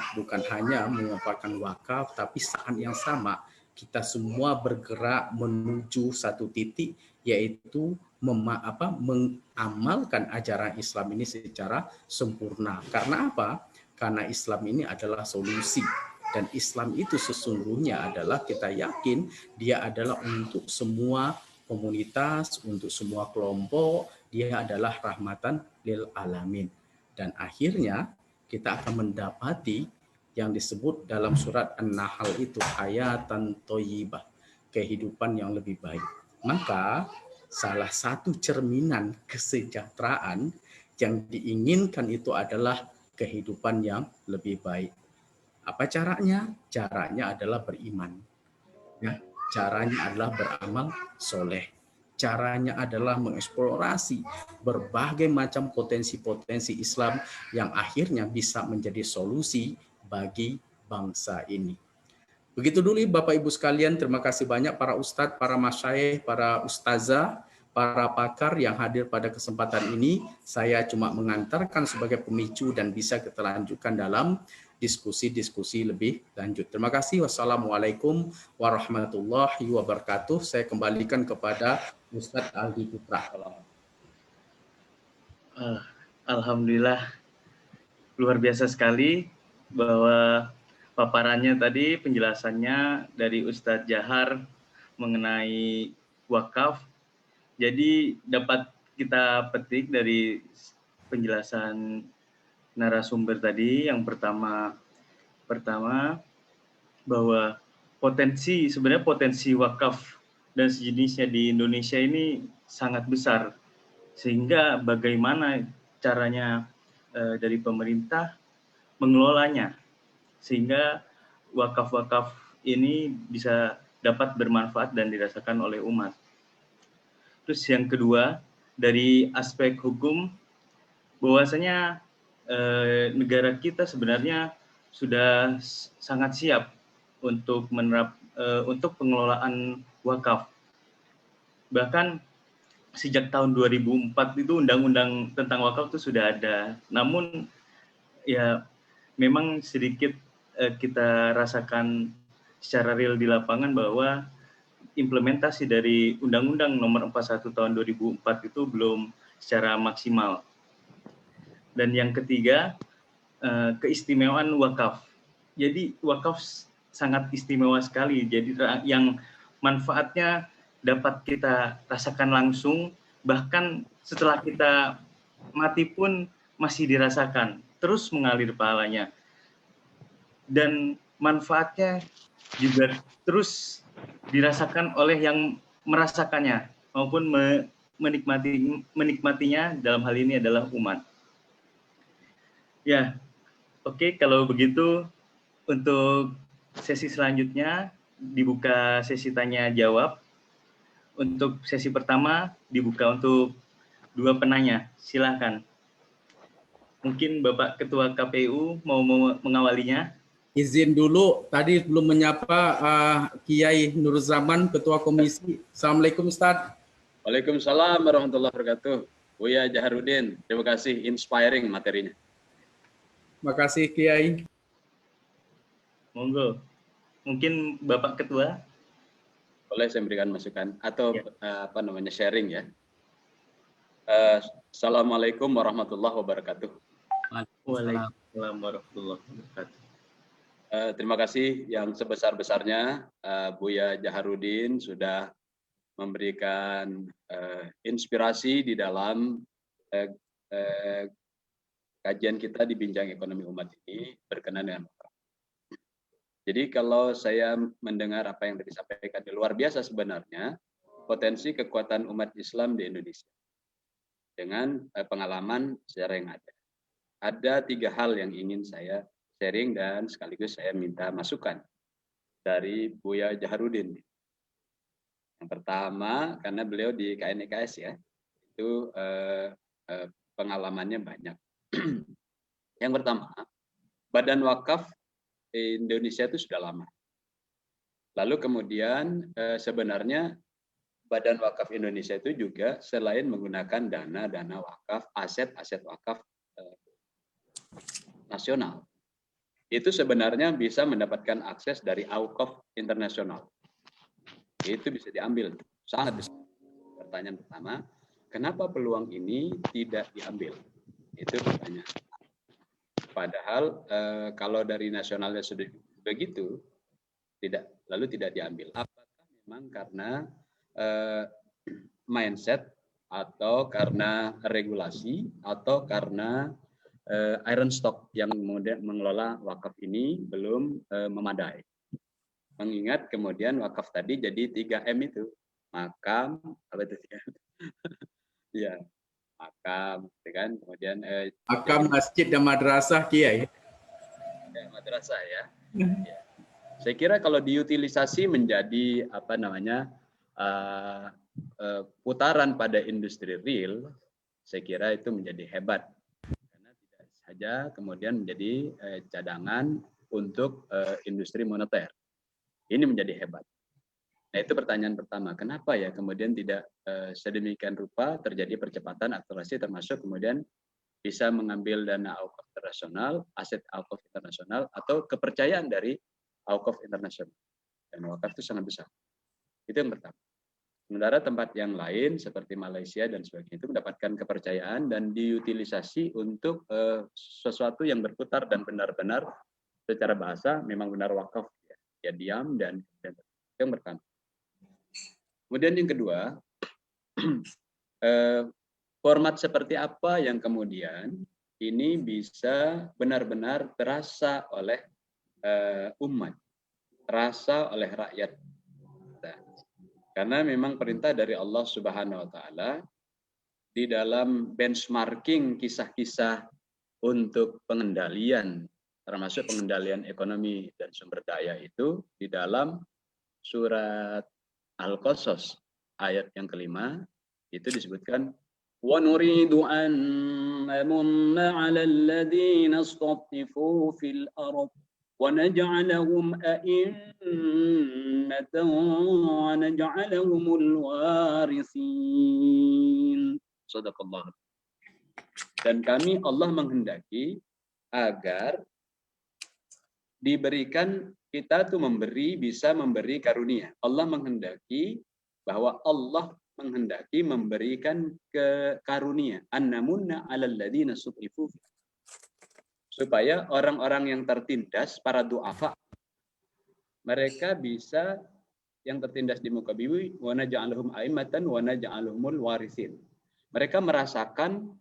memanfaatkan wakaf, tapi saat yang sama kita semua bergerak menuju satu titik, yaitu mengamalkan ajaran Islam ini secara sempurna. Karena apa? Karena Islam ini adalah solusi. Dan Islam itu sesungguhnya adalah, kita yakin dia adalah untuk semua komunitas, untuk semua kelompok, dia adalah rahmatan lil alamin. Dan akhirnya kita akan mendapati yang disebut dalam surat An-Nahl itu hayatan thayyibah, kehidupan yang lebih baik. Maka salah satu cerminan kesejahteraan yang diinginkan itu adalah kehidupan yang lebih baik. Apa caranya? Caranya adalah beriman. Ya, caranya adalah beramal soleh. Caranya adalah mengeksplorasi berbagai macam potensi-potensi Islam yang akhirnya bisa menjadi solusi bagi bangsa ini. Begitu dulu Bapak Ibu sekalian, terima kasih banyak para ustadz, para masyayikh, para ustazah, para pakar yang hadir pada kesempatan ini. Saya cuma mengantarkan sebagai pemicu dan bisa kita lanjutkan dalam diskusi-diskusi lebih lanjut. Terima kasih. Wassalamualaikum warahmatullahi wabarakatuh. Saya kembalikan kepada Ustadz Aldi Putra. Alhamdulillah, luar biasa sekali bahwa paparannya tadi, penjelasannya dari Ustadz Jahar mengenai wakaf. Jadi dapat kita petik dari penjelasan narasumber tadi, yang pertama bahwa sebenarnya potensi wakaf dan sejenisnya di Indonesia ini sangat besar, sehingga bagaimana caranya dari pemerintah mengelolanya sehingga wakaf-wakaf ini bisa dapat bermanfaat dan dirasakan oleh umat. Terus yang kedua, dari aspek hukum, bahwasanya negara kita sebenarnya sudah sangat siap untuk untuk pengelolaan wakaf. Bahkan sejak tahun 2004 itu undang-undang tentang wakaf itu sudah ada. Namun ya memang sedikit kita rasakan secara real di lapangan bahwa implementasi dari Undang-Undang Nomor 41 Tahun 2004 itu belum secara maksimal. Dan yang ketiga, keistimewaan wakaf. Jadi wakaf sangat istimewa sekali. Jadi yang manfaatnya dapat kita rasakan langsung, bahkan setelah kita mati pun masih dirasakan, terus mengalir pahalanya. Dan manfaatnya juga terus dirasakan oleh yang merasakannya maupun menikmatinya, dalam hal ini adalah umat. Ya, oke, kalau begitu untuk sesi selanjutnya dibuka sesi tanya jawab. Untuk sesi pertama dibuka untuk 2 penanya. Silakan. Mungkin Bapak Ketua KPU mau mengawalinya. Izin dulu, tadi belum menyapa Kiai Nur Zaman, Ketua Komisi. Assalamualaikum Ustaz. Waalaikumsalam warahmatullahi wabarakatuh. Buya Jaharudin, terima kasih, inspiring materinya. Terima kasih Kiai. Monggo. Mungkin Bapak Ketua. Boleh saya memberikan masukan atau ya. Sharing ya. Assalamualaikum warahmatullahi wabarakatuh. Waalaikumsalam warahmatullahi wabarakatuh. Terima kasih yang sebesar-besarnya Buya Jaharudin sudah memberikan inspirasi di dalam kajian kita di Bincang Ekonomi Umat ini berkenaan dengan wakaf. Jadi kalau saya mendengar apa yang tadi disampaikan, luar biasa sebenarnya potensi kekuatan umat Islam di Indonesia dengan pengalaman sejarah yang ada. Ada 3 hal yang ingin saya sharing dan sekaligus saya minta masukan dari Buya Jaharudin. Yang pertama, karena beliau di KNIKS ya, itu pengalamannya banyak. Yang pertama, Badan Wakaf Indonesia itu sudah lama. Lalu kemudian sebenarnya Badan Wakaf Indonesia itu juga selain menggunakan dana wakaf, aset-aset wakaf nasional, itu sebenarnya bisa mendapatkan akses dari Auqaf internasional. Itu bisa diambil, sangat besar. Pertanyaan pertama, kenapa peluang ini tidak diambil? Itu pertanyaan. Padahal kalau dari nasionalnya sudah begitu, lalu tidak diambil. Apakah memang karena mindset atau karena regulasi atau karena iron stock yang mengelola wakaf ini belum memadai? Mengingat kemudian wakaf tadi jadi 3M itu, makam, apa itu ya, makam, kan? Kemudian Makam, masjid dan madrasah, Kiai. Madrasah ya. Ya. Saya kira kalau diutilisasi menjadi apa namanya putaran pada industri real, saya kira itu menjadi hebat karena tidak saja kemudian menjadi cadangan untuk industri moneter. Ini menjadi hebat. Nah, itu pertanyaan pertama. Kenapa ya kemudian tidak sedemikian rupa terjadi percepatan akselerasi termasuk kemudian bisa mengambil dana Auqaf internasional, aset Auqaf internasional, atau kepercayaan dari Auqaf internasional. Dan wakaf itu sangat besar. Itu yang pertama. Sementara tempat yang lain seperti Malaysia dan sebagainya itu mendapatkan kepercayaan dan diutilisasi untuk sesuatu yang berputar dan benar-benar secara bahasa memang benar wakaf. Ya diam dan yang pertama. Kemudian yang kedua, format seperti apa yang kemudian ini bisa benar-benar terasa oleh umat, terasa oleh rakyat. Nah, karena memang perintah dari Allah Subhanahu wa taala di dalam benchmarking kisah-kisah untuk pengendalian termasuk pengendalian ekonomi dan sumber daya itu di dalam surat Al-Qasas ayat yang kelima itu disebutkan وَنُرِيدُ أَن نَّمُنَّ عَلَى الَّذِينَ اسْتُضْعِفُوا فِي الْأَرْضِ وَنَجْعَلَهُمْ أَئِمَّةً وَنَجْعَلَهُمُ الْوَارِثِينَ. Shadaqallah. Dan kami Allah menghendaki agar diberikan kita tuh bisa memberi karunia. Allah menghendaki bahwa Allah menghendaki memberikan karunia. An-namunna 'alal ladzina sud'ifu. Supaya orang-orang yang tertindas, para du'afa, mereka bisa yang tertindas di muka bumi, wa naj'aluhum a'immatan wa naj'aluhumul warithin. Mereka merasakan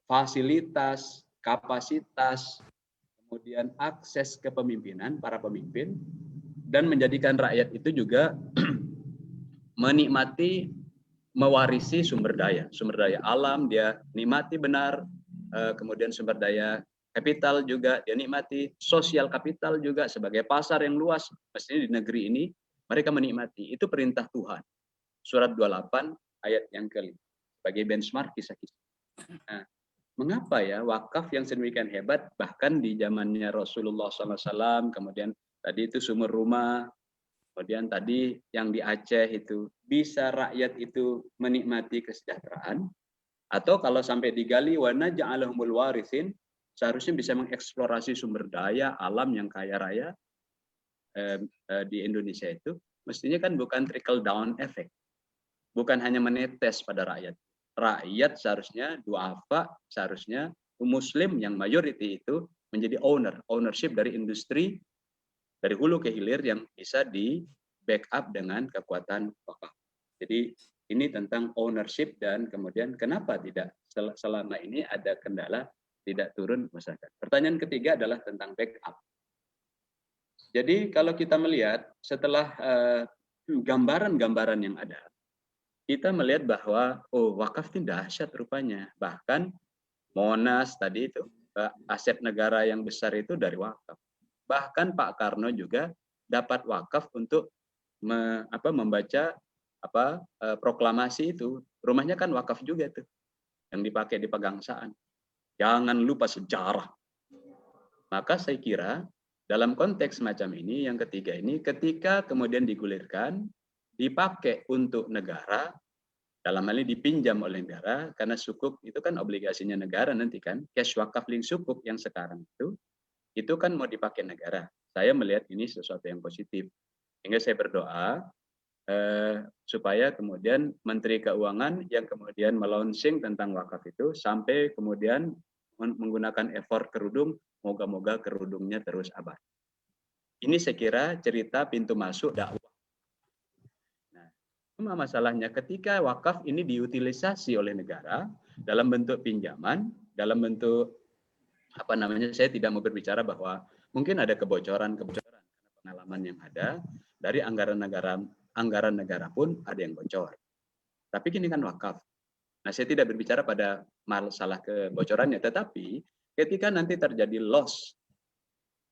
fasilitas, kapasitas, kemudian akses kepemimpinan para pemimpin dan menjadikan rakyat itu juga menikmati, mewarisi sumber daya alam dia nikmati benar, kemudian sumber daya kapital juga dia nikmati, sosial kapital juga sebagai pasar yang luas mestinya di negeri ini mereka menikmati. Itu perintah Tuhan. Surat 28 ayat yang kelima sebagai benchmark kisah-kisah. Nah, mengapa ya wakaf yang sedemikian hebat bahkan di zamannya Rasulullah SAW, kemudian tadi itu sumur rumah, kemudian tadi yang di Aceh itu bisa rakyat itu menikmati kesejahteraan, atau kalau sampai digali wa naj'alahumul warithin seharusnya bisa mengeksplorasi sumber daya alam yang kaya raya di Indonesia itu mestinya kan bukan trickle down effect, bukan hanya menetes pada rakyat. Rakyat seharusnya duafa, seharusnya muslim yang mayoriti itu menjadi ownership dari industri dari hulu ke hilir yang bisa di backup dengan kekuatan wakaf. Jadi ini tentang ownership dan kemudian kenapa tidak selama ini ada kendala tidak turun masyarakat. Pertanyaan ketiga adalah tentang backup. Jadi kalau kita melihat setelah gambaran-gambaran yang ada, kita melihat bahwa wakaf itu dahsyat rupanya. Bahkan Monas tadi itu aset negara yang besar itu dari wakaf. Bahkan Pak Karno juga dapat wakaf untuk membaca proklamasi itu. Rumahnya kan wakaf juga tuh yang dipakai di Pegangsaan. Jangan lupa sejarah. Maka saya kira dalam konteks semacam ini, yang ketiga ini, ketika kemudian digulirkan, dipakai untuk negara, dalam hal ini dipinjam oleh negara, karena sukuk itu kan obligasinya negara nanti kan, cash wakaf link sukuk yang sekarang itu kan mau dipakai negara. Saya melihat ini sesuatu yang positif. Sehingga saya berdoa supaya kemudian Menteri Keuangan yang kemudian melaunching tentang wakaf itu sampai kemudian menggunakan effort kerudung, moga-moga kerudungnya terus abadi. Ini saya kira cerita pintu masuk dakwah. Nah, cuma masalahnya ketika wakaf ini diutilisasi oleh negara dalam bentuk pinjaman, dalam bentuk apa namanya, saya tidak mau berbicara bahwa mungkin ada kebocoran-kebocoran karena pengalaman yang ada dari anggaran negara pun ada yang bocor. Tapi ini kan wakaf. Nah, saya tidak berbicara pada masalah kebocorannya, tetapi ketika nanti terjadi loss,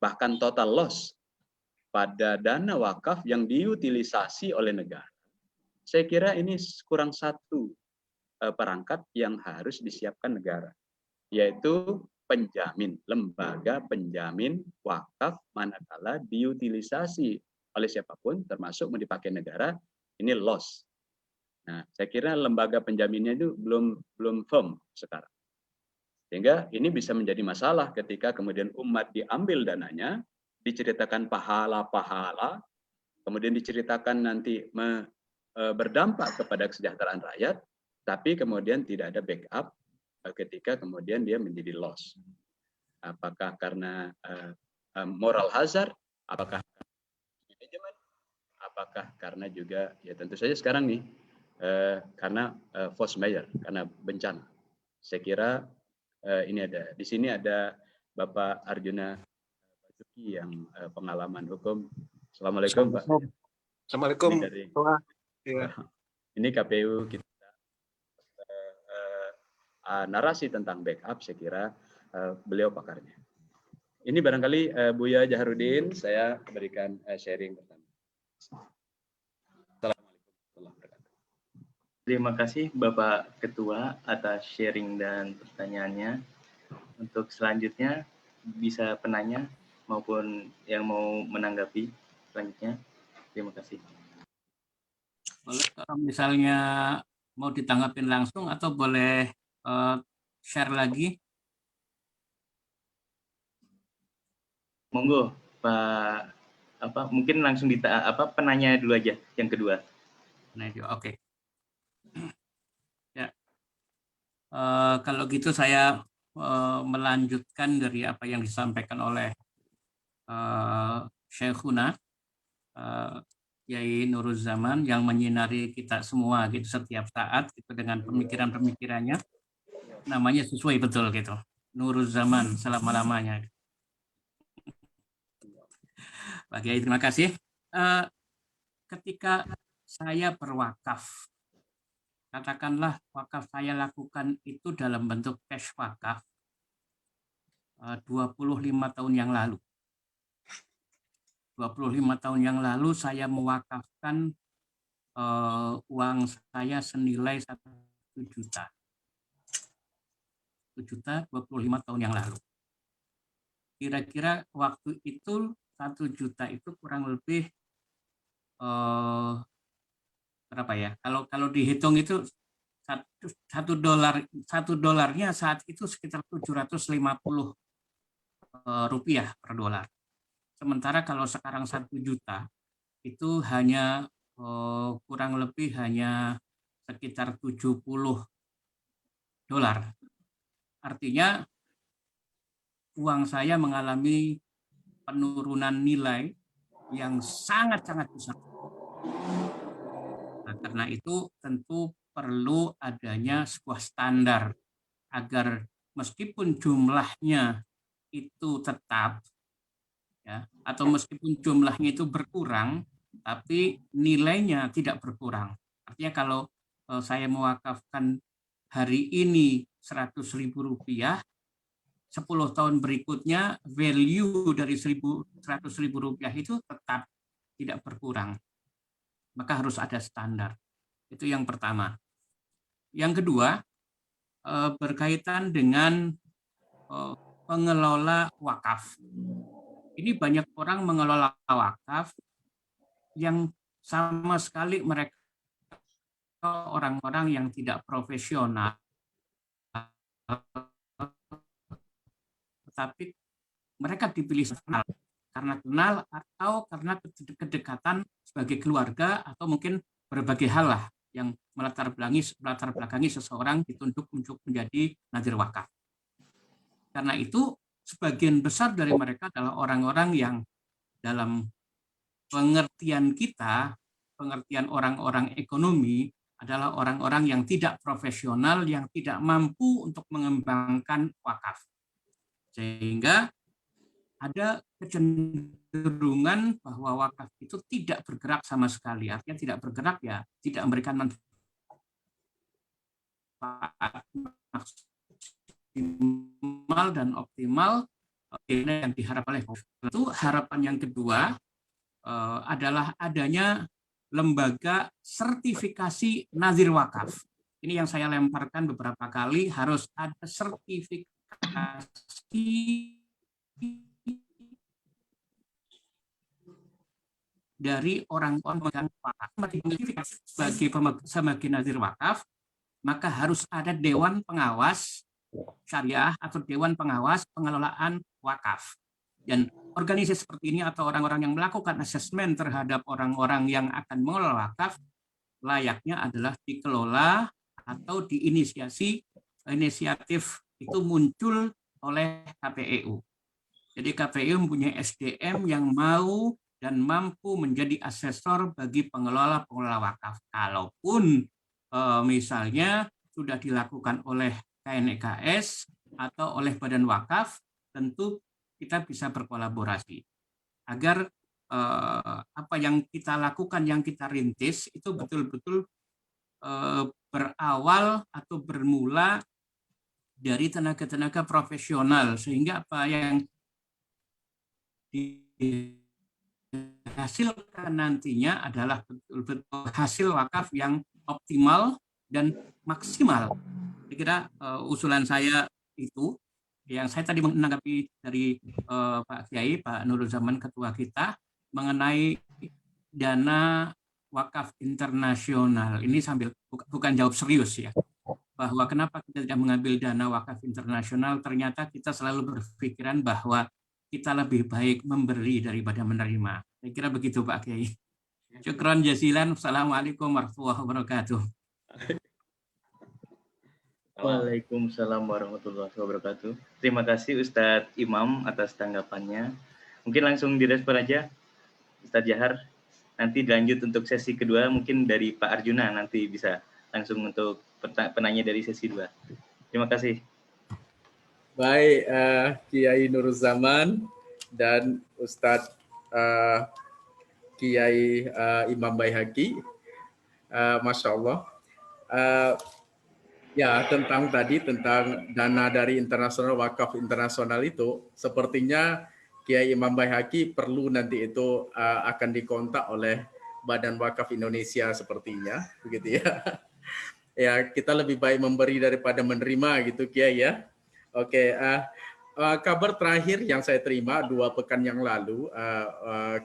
bahkan total loss pada dana wakaf yang diutilisasi oleh negara, saya kira ini kurang satu perangkat yang harus disiapkan negara, yaitu penjamin, lembaga penjamin wakaf manakala diutilisasi oleh siapapun, termasuk mau dipakai negara, ini loss. Nah, saya kira lembaga penjaminnya itu belum firm sekarang. Sehingga ini bisa menjadi masalah ketika kemudian umat diambil dananya, diceritakan pahala-pahala, kemudian diceritakan nanti berdampak kepada kesejahteraan rakyat, tapi kemudian tidak ada backup ketika kemudian dia menjadi loss. Apakah karena moral hazard, apakah manajemen, apakah karena juga, ya tentu saja sekarang nih, karena force majeure, karena bencana. Saya kira ini ada, di sini ada Bapak Arjuna Basuki yang pengalaman hukum. Assalamualaikum Pak. Assalamualaikum. Ini dari Ya. ini KPU kita narasi tentang backup, saya kira beliau pakarnya. Ini barangkali Buya Jaharudin, saya berikan sharing pertama. Assalamualaikum warahmatullahi wabarakatuh. Terima kasih Bapak Ketua atas sharing dan pertanyaannya. Untuk selanjutnya bisa penanya maupun yang mau menanggapi selanjutnya. Terima kasih. Boleh kalau misalnya mau ditanggapin langsung atau boleh share lagi? Monggo Pak, mungkin langsung penanya dulu aja yang kedua. Nah, oke. Ya. Kalau gitu saya melanjutkan dari apa yang disampaikan oleh Syekhuna Yai Nuruzzaman yang menyinari kita semua gitu setiap saat gitu dengan pemikiran-pemikirannya, namanya sesuai betul gitu, Nuruzzaman selama-lamanya. Pak Kiai, terima kasih. Ketika saya berwakaf, katakanlah wakaf saya lakukan itu dalam bentuk cash wakaf 25 tahun yang lalu. 25 tahun yang lalu saya mewakafkan uang saya senilai 1 juta. 1 juta 25 tahun yang lalu. Kira-kira waktu itu 1 juta itu kurang lebih berapa ya? Kalau dihitung itu $1 dolarnya saat itu sekitar 750 rupiah per dolar. Sementara kalau sekarang 1 juta itu hanya kurang lebih hanya sekitar 70 dolar. Artinya uang saya mengalami penurunan nilai yang sangat-sangat besar. Nah, karena itu tentu perlu adanya sebuah standar agar meskipun jumlahnya itu tetap, ya, atau meskipun jumlahnya itu berkurang, tapi nilainya tidak berkurang. Artinya kalau saya mewakafkan hari ini 100.000 rupiah, 10 tahun berikutnya value dari 100.000 rupiah itu tetap tidak berkurang. Maka harus ada standar. Itu yang pertama. Yang kedua, berkaitan dengan pengelola wakaf. Ini banyak orang mengelola wakaf yang sama sekali mereka orang-orang yang tidak profesional, tetapi mereka dipilih karena kenal atau karena kedekatan sebagai keluarga atau mungkin berbagai hal lah yang melatar belakangi seseorang ditunjuk untuk menjadi nazir wakaf. Karena itu sebagian besar dari mereka adalah orang-orang yang dalam pengertian kita, pengertian orang-orang ekonomi adalah orang-orang yang tidak profesional, yang tidak mampu untuk mengembangkan wakaf. Sehingga ada kecenderungan bahwa wakaf itu tidak bergerak sama sekali. Artinya tidak bergerak ya tidak memberikan manfaat maksimal dan optimal yang diharapkan oleh wakaf. Itu harapan yang kedua adalah adanya lembaga sertifikasi nazir wakaf. Ini yang saya lemparkan beberapa kali, harus ada sertifikasi dari orang-orang pemegang wakaf. Sebagai nazir wakaf, maka harus ada dewan pengawas syariah atau dewan pengawas pengelolaan wakaf. Dan organisasi seperti ini atau orang-orang yang melakukan asesmen terhadap orang-orang yang akan mengelola wakaf layaknya adalah dikelola atau inisiatif itu muncul oleh KPEU. Jadi KPEU mempunyai SDM yang mau dan mampu menjadi asesor bagi pengelola wakaf. Kalaupun misalnya sudah dilakukan oleh KNEKS atau oleh Badan Wakaf, tentu kita bisa berkolaborasi agar apa yang kita lakukan, yang kita rintis itu betul-betul berawal atau bermula dari tenaga-tenaga profesional, sehingga apa yang dihasilkan nantinya adalah betul-betul hasil wakaf yang optimal dan maksimal. Saya kira usulan saya itu, yang saya tadi menanggapi dari Pak Kiai, Pak Nurul Zaman, ketua kita, mengenai dana wakaf internasional. Ini sambil bukan jawab serius ya, bahwa kenapa kita tidak mengambil dana wakaf internasional, ternyata kita selalu berpikiran bahwa kita lebih baik memberi daripada menerima. Saya kira begitu Pak Kiai. Syukran jazilan. Assalamualaikum warahmatullahi wabarakatuh. Waalaikumsalam warahmatullahi wabarakatuh. Terima kasih Ustadz Imam atas tanggapannya. Mungkin langsung direspon aja Ustadz Jahar. Nanti dilanjut untuk sesi kedua, mungkin dari Pak Arjuna nanti bisa langsung untuk penanya dari sesi 2. Terima kasih. Baik, Kiai Nurul Zaman dan Ustadz Kiai Imam Baihaqi, Masya Allah. Ya, tentang dana dari internasional, wakaf internasional itu, sepertinya Kiai Imam Baihaqi perlu nanti itu akan dikontak oleh Badan Wakaf Indonesia sepertinya, begitu ya. Ya, kita lebih baik memberi daripada menerima gitu Kiai ya. Oke, kabar terakhir yang saya terima 2 pekan yang lalu,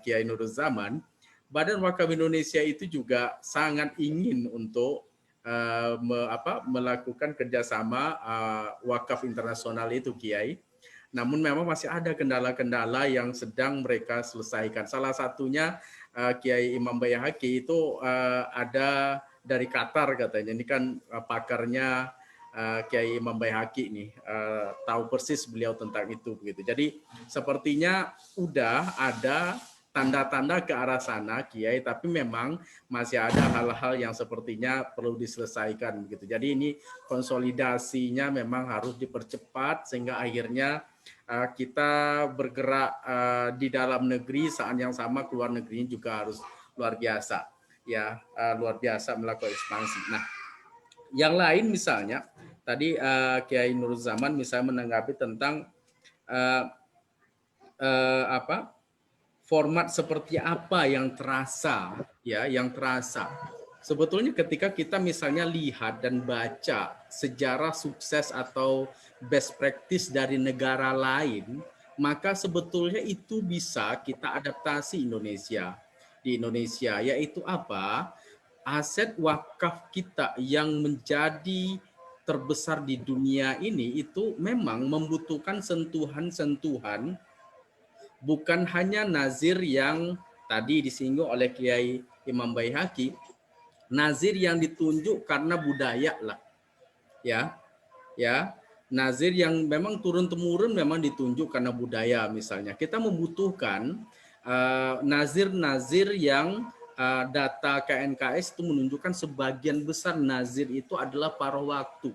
Kiai Nurul Zaman, Badan Wakaf Indonesia itu juga sangat ingin untuk melakukan kerjasama wakaf internasional itu Kiai. Namun memang masih ada kendala-kendala yang sedang mereka selesaikan. Salah satunya Kiai Imam Baihaqi itu ada dari Qatar katanya. Ini kan pakarnya Kiai Imam Baihaqi nih, tahu persis beliau tentang itu begitu. Jadi sepertinya udah ada tanda-tanda ke arah sana Kiai, tapi memang masih ada hal-hal yang sepertinya perlu diselesaikan begitu. Jadi ini konsolidasinya memang harus dipercepat sehingga akhirnya kita bergerak di dalam negeri, saat yang sama keluar negerinya juga harus luar biasa ya, luar biasa melakukan ekspansi. Nah, yang lain misalnya tadi Kiai Nurul Zaman misalnya menanggapi tentang format seperti apa yang terasa ya, yang terasa Sebetulnya ketika kita misalnya lihat dan baca sejarah sukses atau best practice dari negara lain, maka sebetulnya itu bisa kita adaptasi di Indonesia, yaitu apa? Aset wakaf kita yang menjadi terbesar di dunia ini itu memang membutuhkan sentuhan-sentuhan, bukan hanya nazir yang tadi disinggung oleh Kiai Imam Baihaqi, nazir yang ditunjuk karena budaya lah, ya nazir yang memang turun temurun memang ditunjuk karena budaya. Misalnya kita membutuhkan nazir-nazir yang data KNKS itu menunjukkan sebagian besar nazir itu adalah paruh waktu,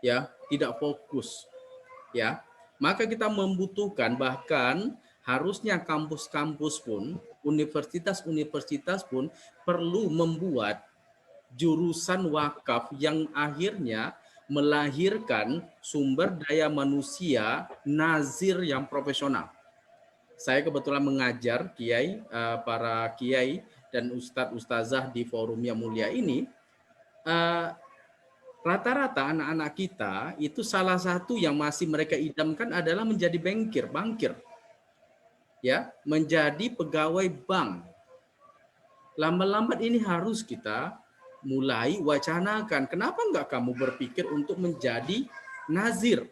ya, tidak fokus, ya. Maka kita membutuhkan, bahkan harusnya kampus-kampus pun, universitas-universitas pun perlu membuat jurusan wakaf yang akhirnya melahirkan sumber daya manusia nazir yang profesional. Saya kebetulan mengajar para kiai dan ustadz-ustazah di forum yang mulia ini. Rata-rata anak-anak kita itu salah satu yang masih mereka idamkan adalah menjadi bankir, ya, menjadi pegawai bank. Lambat-lambat ini harus kita mulai wacanakan. Kenapa enggak kamu berpikir untuk menjadi nazir?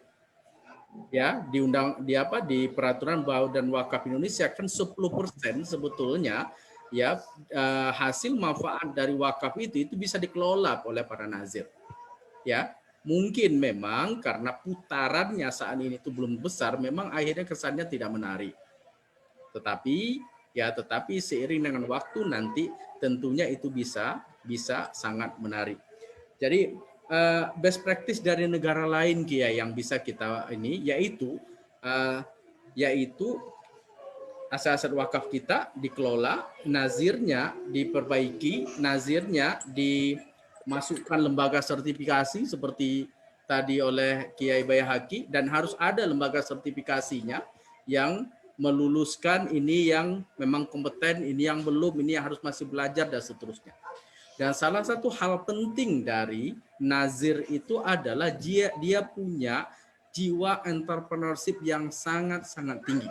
Ya, di peraturan Bau dan Wakaf Indonesia kan 10% sebetulnya, ya, hasil manfaat dari wakaf itu bisa dikelola oleh para nazir. Ya, mungkin memang karena putarannya saat ini itu belum besar, memang akhirnya kesannya tidak menarik. Tetapi seiring dengan waktu nanti tentunya itu bisa sangat menarik. Jadi best practice dari negara lain Kiai yang bisa kita ini yaitu aset-aset wakaf kita dikelola, nazirnya diperbaiki, nazirnya dimasukkan lembaga sertifikasi seperti tadi oleh Kiai Baihaqi, dan harus ada lembaga sertifikasinya yang meluluskan ini yang memang kompeten, ini yang belum, ini yang harus masih belajar dan seterusnya. Dan salah satu hal penting dari nazir itu adalah dia punya jiwa entrepreneurship yang sangat-sangat tinggi.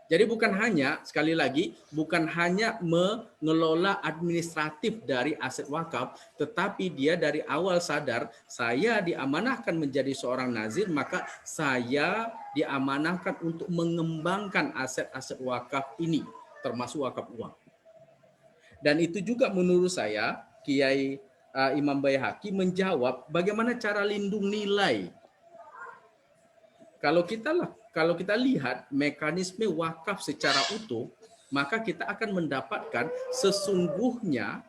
Jadi bukan hanya, sekali lagi, bukan hanya mengelola administratif dari aset wakaf, tetapi dia dari awal sadar, saya diamanahkan menjadi seorang nazir, maka saya diamanahkan untuk mengembangkan aset-aset wakaf ini, termasuk wakaf uang. Dan itu juga menurut saya, Kiai Imam Baihaqi menjawab bagaimana cara lindung nilai. Kalau kita lihat mekanisme wakaf secara utuh, maka kita akan mendapatkan sesungguhnya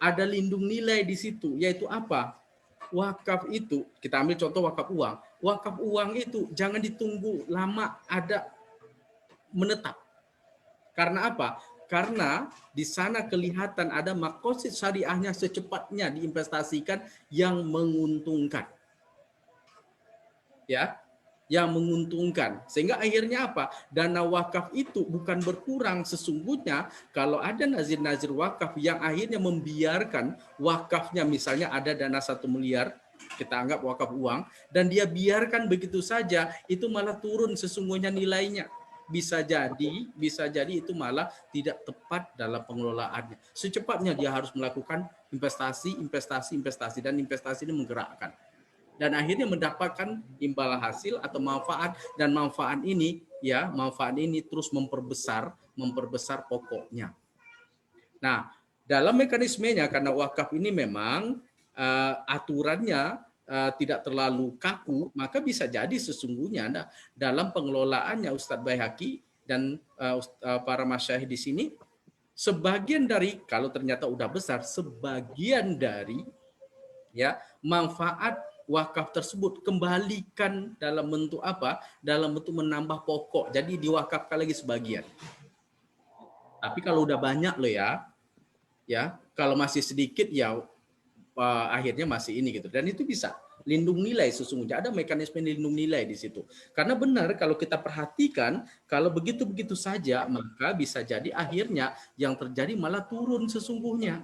ada lindung nilai di situ, yaitu apa? Wakaf itu, kita ambil contoh wakaf uang. Wakaf uang itu jangan ditunggu lama ada menetap. Karena apa? Karena di sana kelihatan ada maqasid syariahnya secepatnya diinvestasikan yang menguntungkan. Ya, yang menguntungkan. Sehingga akhirnya apa? Dana wakaf itu bukan berkurang. Sesungguhnya kalau ada nazir-nazir wakaf yang akhirnya membiarkan wakafnya, misalnya ada dana 1 miliar, kita anggap wakaf uang, dan dia biarkan begitu saja, itu malah turun sesungguhnya nilainya. Bisa jadi itu malah tidak tepat dalam pengelolaannya. Secepatnya dia harus melakukan investasi, dan investasi ini menggerakkan. Dan akhirnya mendapatkan imbal hasil atau manfaat, dan manfaat ini terus memperbesar pokoknya. Nah, dalam mekanismenya karena wakaf ini memang aturannya tidak terlalu kaku, maka bisa jadi sesungguhnya dalam pengelolaannya Ustadz Baihaqi dan para masyayikh di sini, sebagian dari, kalau ternyata udah besar, sebagian dari manfaat wakaf tersebut kembalikan dalam bentuk apa? Dalam bentuk menambah pokok. Jadi diwakafkan lagi sebagian. Tapi kalau udah banyak loh ya, kalau masih sedikit ya akhirnya masih ini gitu. Dan itu bisa lindung nilai sesungguhnya. Ada mekanisme lindung nilai di situ. Karena benar kalau kita perhatikan, kalau begitu-begitu saja, maka bisa jadi akhirnya yang terjadi malah turun sesungguhnya.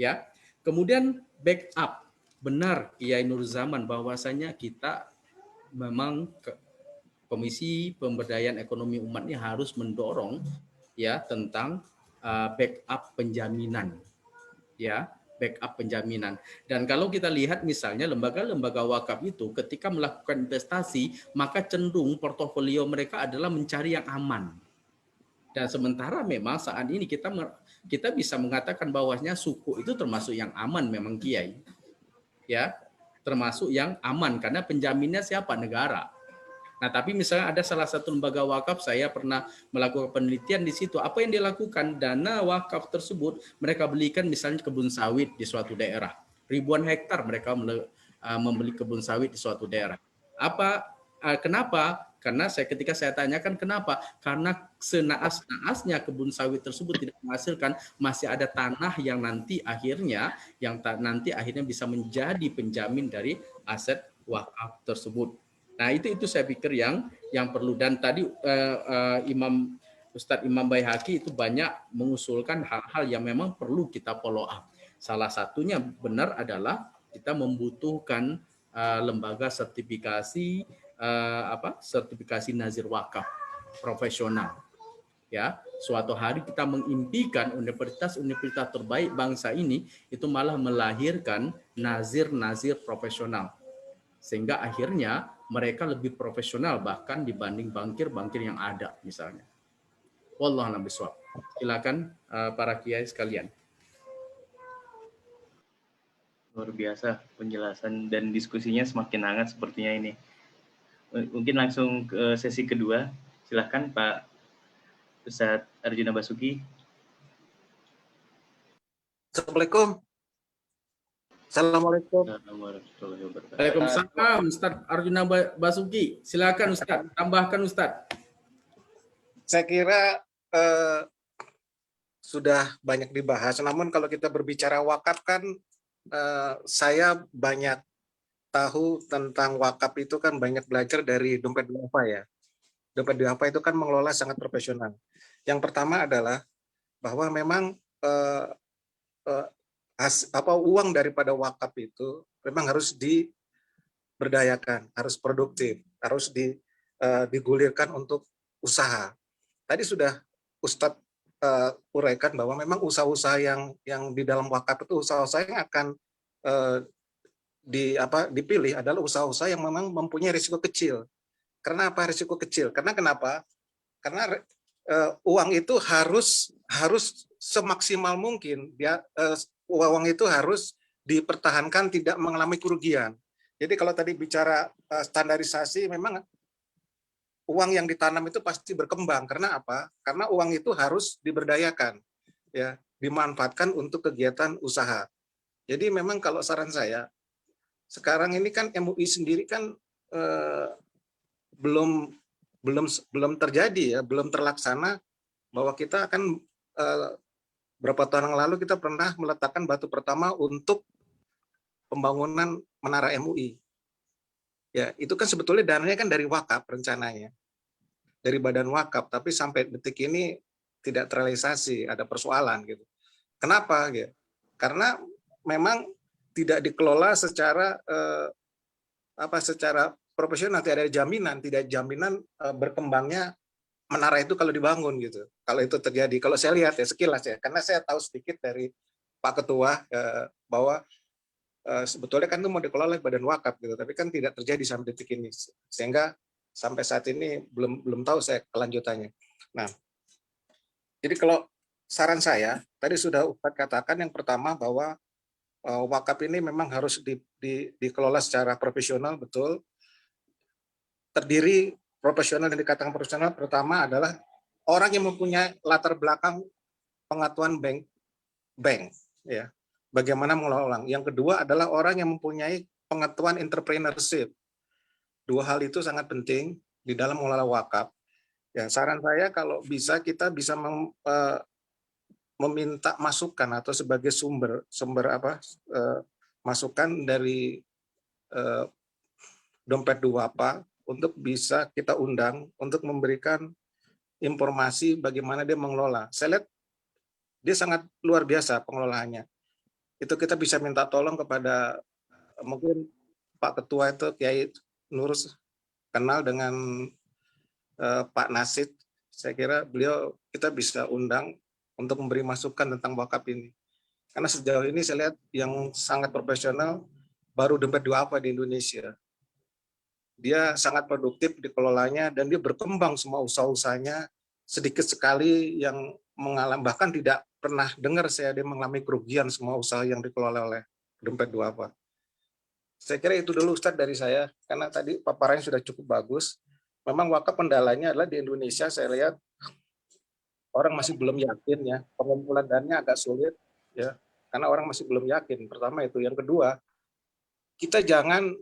ya. Kemudian backup, benar Kiai Nur Zaman bahwasanya kita memang Komisi Pemberdayaan Ekonomi Umat ini harus mendorong ya tentang backup penjaminan, ya, backup penjaminan. Dan kalau kita lihat misalnya lembaga-lembaga wakaf itu ketika melakukan investasi maka cenderung portofolio mereka adalah mencari yang aman. Dan sementara memang saat ini kita bisa mengatakan bahwasanya suku itu termasuk yang aman memang Kiai, ya, termasuk yang aman karena penjaminnya siapa? Negara. Nah, tapi misalnya ada salah satu lembaga wakaf, saya pernah melakukan penelitian di situ. Apa yang dilakukan? Dana wakaf tersebut mereka belikan misalnya kebun sawit di suatu daerah. Ribuan hektar mereka membeli kebun sawit di suatu daerah. Kenapa? Karena ketika saya tanyakan kenapa? Karena senaas-naasnya kebun sawit tersebut tidak menghasilkan, masih ada tanah yang nanti akhirnya bisa menjadi penjamin dari aset wakaf tersebut. Nah, itu saya pikir yang perlu. Dan tadi Ustadz Imam Baihaqi itu banyak mengusulkan hal-hal yang memang perlu kita follow up. Salah satunya benar adalah kita membutuhkan lembaga sertifikasi sertifikasi nazir wakaf profesional. Ya, suatu hari kita mengimpikan universitas terbaik bangsa ini itu malah melahirkan nazir-nazir profesional. Sehingga akhirnya mereka lebih profesional bahkan dibanding bankir-bankir yang ada misalnya. Wallahu a'lam bishawab. Silakan para kiai sekalian. Luar biasa penjelasan dan diskusinya semakin hangat sepertinya ini. Mungkin langsung ke sesi kedua. Silakan Pak Ustadz Arjuna Basuki. Assalamualaikum. Assalamualaikum. Waalaikumsalam Ustadz Arjuna Basuki. Silakan Ustadz, tambahkan Ustadz. Saya kira sudah banyak dibahas, namun kalau kita berbicara wakaf kan saya banyak tahu tentang wakaf itu kan banyak belajar dari Dompet Duafa ya. Dompet Duafa itu kan mengelola sangat profesional. Yang pertama adalah bahwa memang uang daripada wakaf itu memang harus diberdayakan, harus produktif, harus digulirkan untuk usaha. Tadi sudah Ustadz uraikan bahwa memang usaha-usaha yang di dalam wakaf itu usaha-usaha yang akan dipilih adalah usaha-usaha yang memang mempunyai risiko kecil. Karena apa risiko kecil? Karena kenapa? Karena uang itu harus semaksimal mungkin uang itu harus dipertahankan tidak mengalami kerugian. Jadi kalau tadi bicara standarisasi, memang uang yang ditanam itu pasti berkembang. Karena apa? Karena uang itu harus diberdayakan, ya, dimanfaatkan untuk kegiatan usaha. Jadi memang kalau saran saya, sekarang ini kan MUI sendiri kan belum terjadi ya, belum terlaksana bahwa kita akan berapa tahun yang lalu kita pernah meletakkan batu pertama untuk pembangunan menara MUI. Ya, itu kan sebetulnya dananya kan dari wakaf rencananya. Dari badan wakaf, tapi sampai detik ini tidak terrealisasi, ada persoalan gitu. Kenapa gitu? Karena memang tidak dikelola secara secara profesional, tidak ada jaminan berkembangnya menara itu kalau dibangun gitu. Kalau itu terjadi, kalau saya lihat ya sekilas ya, karena saya tahu sedikit dari Pak Ketua bahwa sebetulnya kan itu mau dikelola oleh badan wakaf gitu, tapi kan tidak terjadi sampai detik ini, sehingga sampai saat ini belum tahu saya kelanjutannya. Nah, jadi kalau saran saya tadi sudah Ustadz katakan, yang pertama bahwa wakaf ini memang harus dikelola secara profesional, betul. Terdiri profesional, yang dikatakan profesional pertama adalah orang yang mempunyai latar belakang pengetahuan bank ya, bagaimana mengelola uang. Yang kedua adalah orang yang mempunyai pengetahuan entrepreneurship. Dua hal itu sangat penting di dalam mengelola wakaf. Ya, saran saya kalau bisa kita bisa meminta masukan atau sebagai sumber masukan dari Dompet Duafa untuk bisa kita undang untuk memberikan informasi bagaimana dia mengelola. Saya lihat dia sangat luar biasa pengelolaannya. itu kita bisa minta tolong kepada mungkin Pak Ketua itu Kiai Nurus kenal dengan Pak Nasid. Saya kira beliau kita bisa undang untuk memberi masukan tentang wakaf ini. Karena sejauh ini saya lihat yang sangat profesional baru Dompet Duafa di Indonesia. Dia sangat produktif dikelolanya dan dia berkembang semua usaha-usahanya. Sedikit sekali yang mengalami, bahkan tidak pernah dengar saya dia mengalami kerugian semua usaha yang dikelola oleh Dompet Duafa. Saya kira itu dulu Ustadz dari saya, karena tadi paparannya sudah cukup bagus. Memang wakaf kendalanya adalah di Indonesia saya lihat orang masih belum yakin ya, pengumpulan dananya agak sulit ya, karena orang masih belum yakin. Pertama itu, yang kedua kita jangan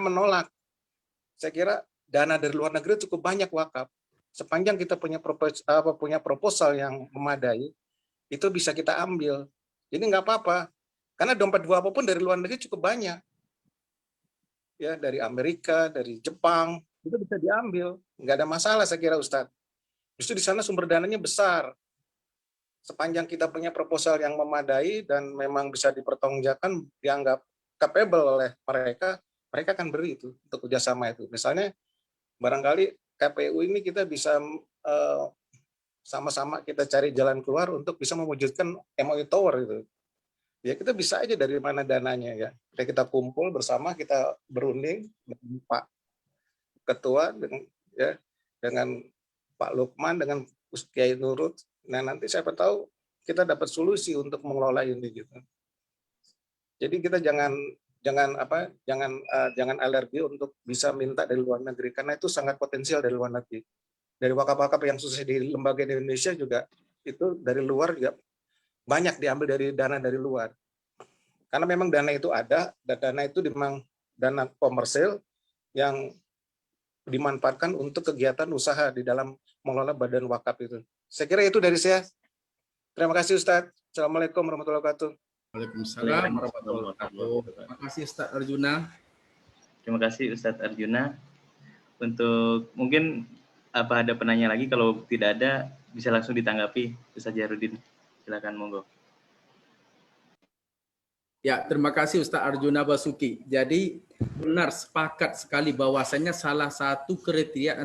menolak. Saya kira dana dari luar negeri cukup banyak wakaf. Sepanjang kita punya proposal yang memadai, itu bisa kita ambil. Jadi nggak apa-apa, karena dompet Duafa pun dari luar negeri cukup banyak. Ya, dari Amerika, dari Jepang, itu bisa diambil. Nggak ada masalah saya kira Ustadz. Justru di sana sumber dananya besar. Sepanjang kita punya proposal yang memadai dan memang bisa dipertanggungjawabkan, dianggap capable oleh mereka akan beri itu untuk kerjasama itu. Misalnya barangkali KPU ini kita bisa sama-sama kita cari jalan keluar untuk bisa mewujudkan MOU Tower itu. Ya kita bisa aja dari mana dananya ya. Kita kumpul bersama, kita berunding dengan Pak Ketua dengan Pak Lukman, dengan Kiai Nurut. Nah nanti siapa tahu kita dapat solusi untuk mengelola ini gitu. Jadi kita jangan alergi untuk bisa minta dari luar negeri, karena itu sangat potensial dari luar negeri. Dari wakaf-wakaf yang sukses di lembaga di Indonesia juga itu dari luar juga banyak diambil dari dana dari luar. Karena memang dana itu ada, dan dana itu memang dana komersil yang dimanfaatkan untuk kegiatan usaha di dalam mengelola badan wakaf itu. Saya kira itu dari saya. Terima kasih Ustadz. Assalamualaikum warahmatullahi wabarakatuh. Waalaikumsalam warahmatullahi wabarakatuh. Terima kasih Ustadz Arjuna. Terima kasih Ustadz Arjuna. Untuk mungkin ada penanya lagi, kalau tidak ada bisa langsung ditanggapi Ustadz Jarudin. Silakan monggo. Ya, terima kasih Ustadz Arjuna Basuki. Jadi benar, sepakat sekali bahwasanya salah satu kriteria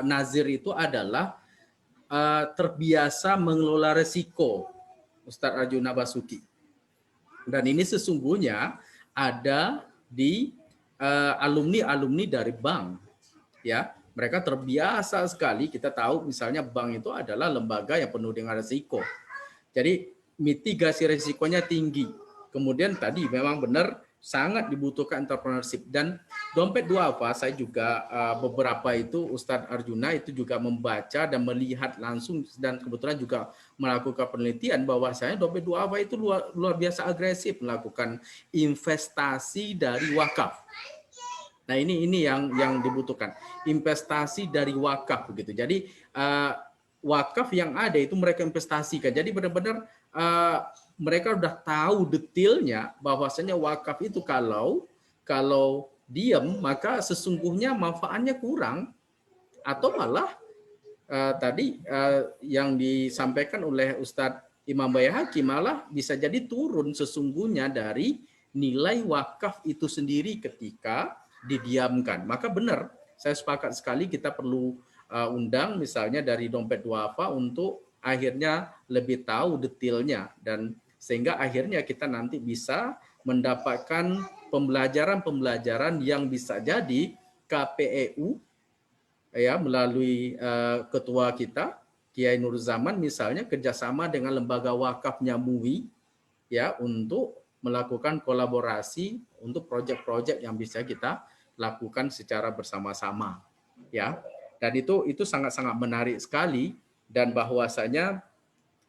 nazir itu adalah terbiasa mengelola resiko, Ustadz Arjuna Basuki. Dan ini sesungguhnya ada di alumni-alumni dari bank. Ya, mereka terbiasa sekali. Kita tahu misalnya bank itu adalah lembaga yang penuh dengan resiko. Jadi mitigasi resikonya tinggi. Kemudian tadi memang benar sangat dibutuhkan entrepreneurship. Dan Dompet Duafa saya juga beberapa itu Ustadz Arjuna itu juga membaca dan melihat langsung, dan kebetulan juga melakukan penelitian bahwasanya Dompet Duafa itu luar biasa agresif melakukan investasi dari wakaf. Nah ini yang dibutuhkan, investasi dari wakaf begitu. Jadi wakaf yang ada itu mereka investasikan. Jadi benar-benar mereka udah tahu detailnya bahwasanya wakaf itu kalau diam maka sesungguhnya manfaatnya kurang, atau malah tadi yang disampaikan oleh Ustadz Imam Baihaqi malah bisa jadi turun sesungguhnya dari nilai wakaf itu sendiri ketika didiamkan. Maka benar, saya sepakat sekali kita perlu undang misalnya dari Dompet Duafa untuk akhirnya lebih tahu detailnya, dan sehingga akhirnya kita nanti bisa mendapatkan pembelajaran yang bisa jadi KPEU ya melalui ketua kita Kiai Nur Zaman misalnya kerjasama dengan lembaga wakafnya MUI ya untuk melakukan kolaborasi untuk proyek-proyek yang bisa kita lakukan secara bersama-sama ya. Dan itu sangat-sangat menarik sekali, dan bahwasanya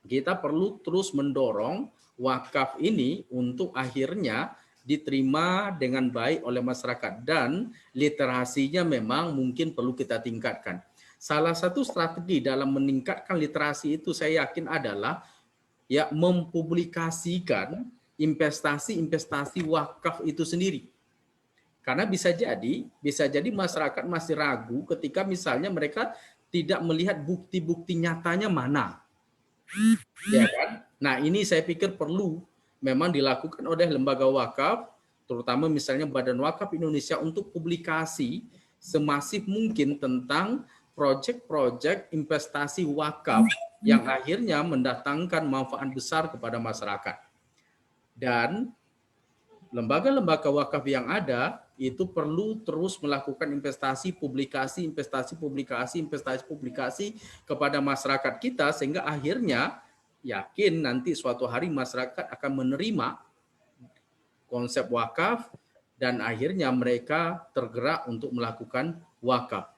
kita perlu terus mendorong wakaf ini untuk akhirnya diterima dengan baik oleh masyarakat, dan literasinya memang mungkin perlu kita tingkatkan. Salah satu strategi dalam meningkatkan literasi itu saya yakin adalah ya mempublikasikan investasi wakaf itu sendiri. Karena bisa jadi masyarakat masih ragu ketika misalnya mereka tidak melihat bukti-bukti nyatanya mana. Ya kan? Nah, ini saya pikir perlu memang dilakukan oleh lembaga wakaf, terutama misalnya Badan Wakaf Indonesia, untuk publikasi semasif mungkin tentang proyek-proyek investasi wakaf yang akhirnya mendatangkan manfaat besar kepada masyarakat. Dan lembaga-lembaga wakaf yang ada itu perlu terus melakukan investasi publikasi kepada masyarakat kita, sehingga akhirnya yakin nanti suatu hari masyarakat akan menerima konsep wakaf dan akhirnya mereka tergerak untuk melakukan wakaf.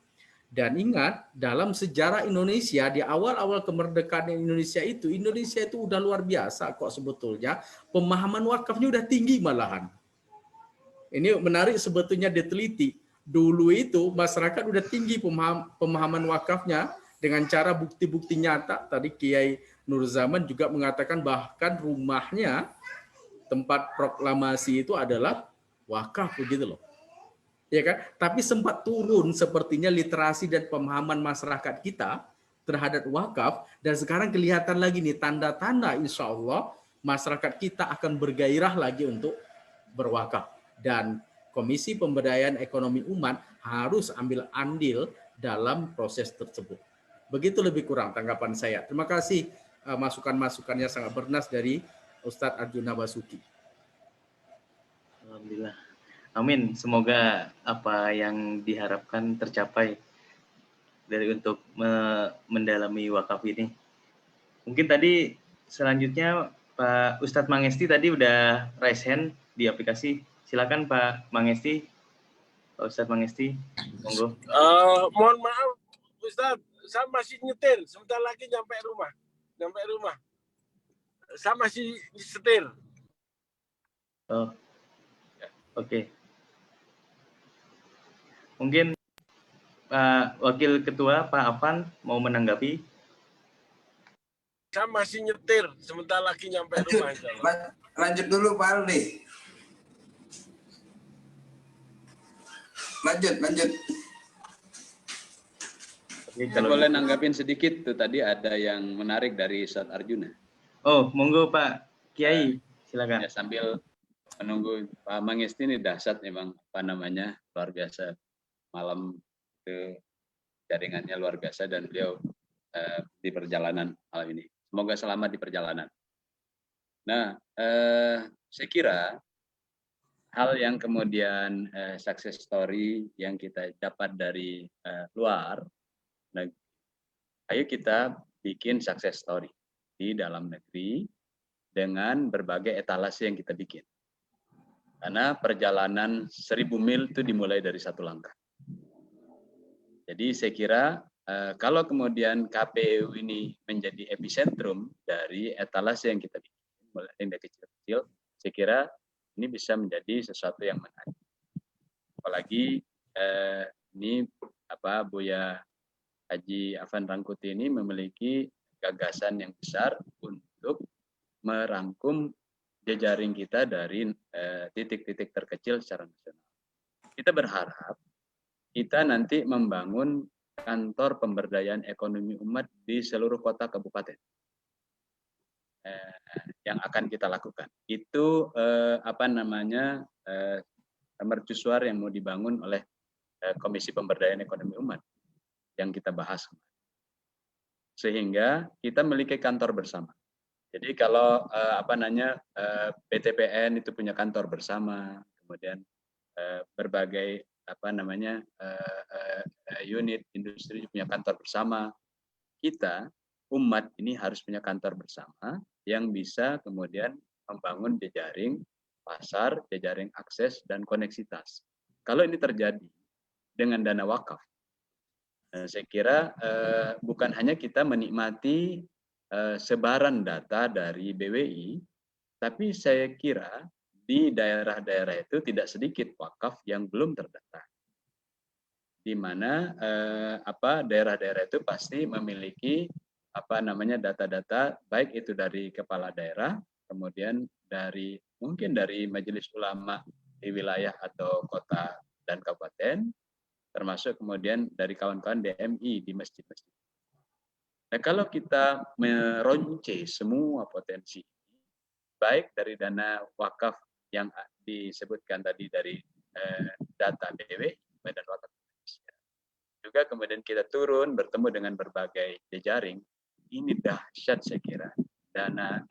Dan ingat, dalam sejarah Indonesia, di awal-awal kemerdekaan Indonesia itu udah luar biasa kok sebetulnya. Pemahaman wakafnya udah tinggi malahan. Ini menarik sebetulnya diteliti. Dulu itu masyarakat udah tinggi pemahaman wakafnya dengan cara bukti-bukti nyata. Tadi Kiai Nur Zaman juga mengatakan bahkan rumahnya, tempat proklamasi itu adalah wakaf begitu loh. Ya kan? Tapi sempat turun sepertinya literasi dan pemahaman masyarakat kita terhadap wakaf, dan sekarang kelihatan lagi nih tanda-tanda insya Allah masyarakat kita akan bergairah lagi untuk berwakaf, dan Komisi Pemberdayaan Ekonomi Umat harus ambil andil dalam proses tersebut. Begitu lebih kurang tanggapan saya. Terima kasih masukan-masukannya sangat bernas dari Ustadz Arjuna Basuki. Alhamdulillah. Amin. Semoga apa yang diharapkan tercapai dari untuk mendalami wakaf ini. Mungkin tadi selanjutnya Pak Ustadz Mangesti tadi udah raise hand di aplikasi. Silakan Pak Mangesti. Pak Ustadz Mangesti, monggo. Mohon maaf Ustadz, saya masih nyetir. Sebentar lagi nyampe rumah. Saya masih setir. Oh, oke. Mungkin Pak Wakil Ketua Pak Afan mau menanggapi. Saya masih nyetir. Sebentar lagi nyampe rumah. Lanjut dulu Pak Aldi. Lanjut. Oke, kalau boleh nanggapin sedikit tuh, tadi ada yang menarik dari Ustadz Arjuna. Oh, monggo Pak Kiai, silakan. Ya, sambil menunggu Pak Mangesti, ini dahsyat memang, luar biasa. Malam ke jaringannya luar biasa, dan beliau di perjalanan malam ini. Semoga selamat di perjalanan. Nah, saya kira hal yang kemudian success story yang kita dapat dari luar, nah, ayo kita bikin success story di dalam negeri dengan berbagai etalase yang kita bikin. Karena perjalanan 1000 mil itu dimulai dari satu langkah. Jadi saya kira kalau kemudian KPU ini menjadi epicentrum dari etalase yang kita bikin, mulai dari kecil-kecil, saya kira ini bisa menjadi sesuatu yang menarik. Apalagi ini Buya Haji Afan Rangkuti ini memiliki gagasan yang besar untuk merangkum jejaring kita dari titik-titik terkecil secara nasional. Kita berharap kita nanti membangun kantor pemberdayaan ekonomi umat di seluruh kota kabupaten yang akan kita lakukan. Itu mercusuar yang mau dibangun oleh Komisi Pemberdayaan Ekonomi Umat yang kita bahas, sehingga kita memiliki kantor bersama. Jadi kalau PTPN itu punya kantor bersama, kemudian berbagai unit industri punya kantor bersama, kita umat ini harus punya kantor bersama yang bisa kemudian membangun jejaring pasar, jejaring akses, dan koneksitas. Kalau ini terjadi dengan dana wakaf, saya kira bukan hanya kita menikmati sebaran data dari BWI, tapi saya kira di daerah-daerah itu tidak sedikit wakaf yang belum terdata, di mana daerah-daerah itu pasti memiliki data-data, baik itu dari kepala daerah, kemudian mungkin dari majelis ulama di wilayah atau kota dan kabupaten, termasuk kemudian dari kawan-kawan DMI di masjid-masjid. Nah, kalau kita meronce semua potensi, baik dari dana wakaf yang disebutkan tadi dari data BWI, Badan Wakaf Indonesia, juga kemudian kita turun bertemu dengan berbagai jejaring, ini dahsyat saya kira dana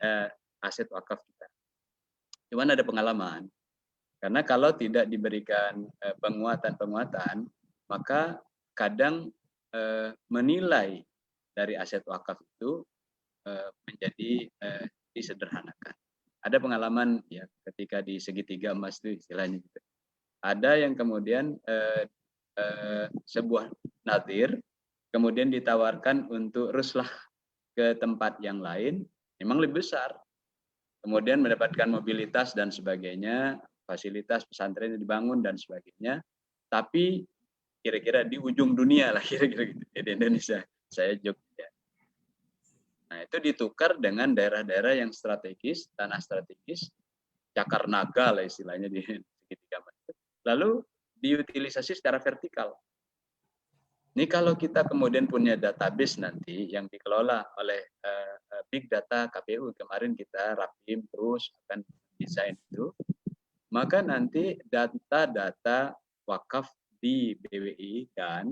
aset wakaf kita. Cuman ada pengalaman, karena kalau tidak diberikan penguatan-penguatan, maka kadang menilai dari aset wakaf itu menjadi disederhanakan. Ada pengalaman ya ketika di segitiga emas itu istilahnya gitu. Ada yang kemudian sebuah nadir kemudian ditawarkan untuk ruslah ke tempat yang lain, memang lebih besar. Kemudian mendapatkan mobilitas dan sebagainya, fasilitas pesantren yang dibangun dan sebagainya. Tapi kira-kira di ujung dunia lah kira-kira gitu di Indonesia. Saya Jogja. Nah, itu ditukar dengan daerah-daerah yang strategis, tanah strategis, cakar naga lah istilahnya di segitiga emas. Lalu diutilisasi secara vertikal. Ini kalau kita kemudian punya database nanti yang dikelola oleh Big Data KPU, kemarin kita rapim terus akan desain itu, maka nanti data-data wakaf di BWI dan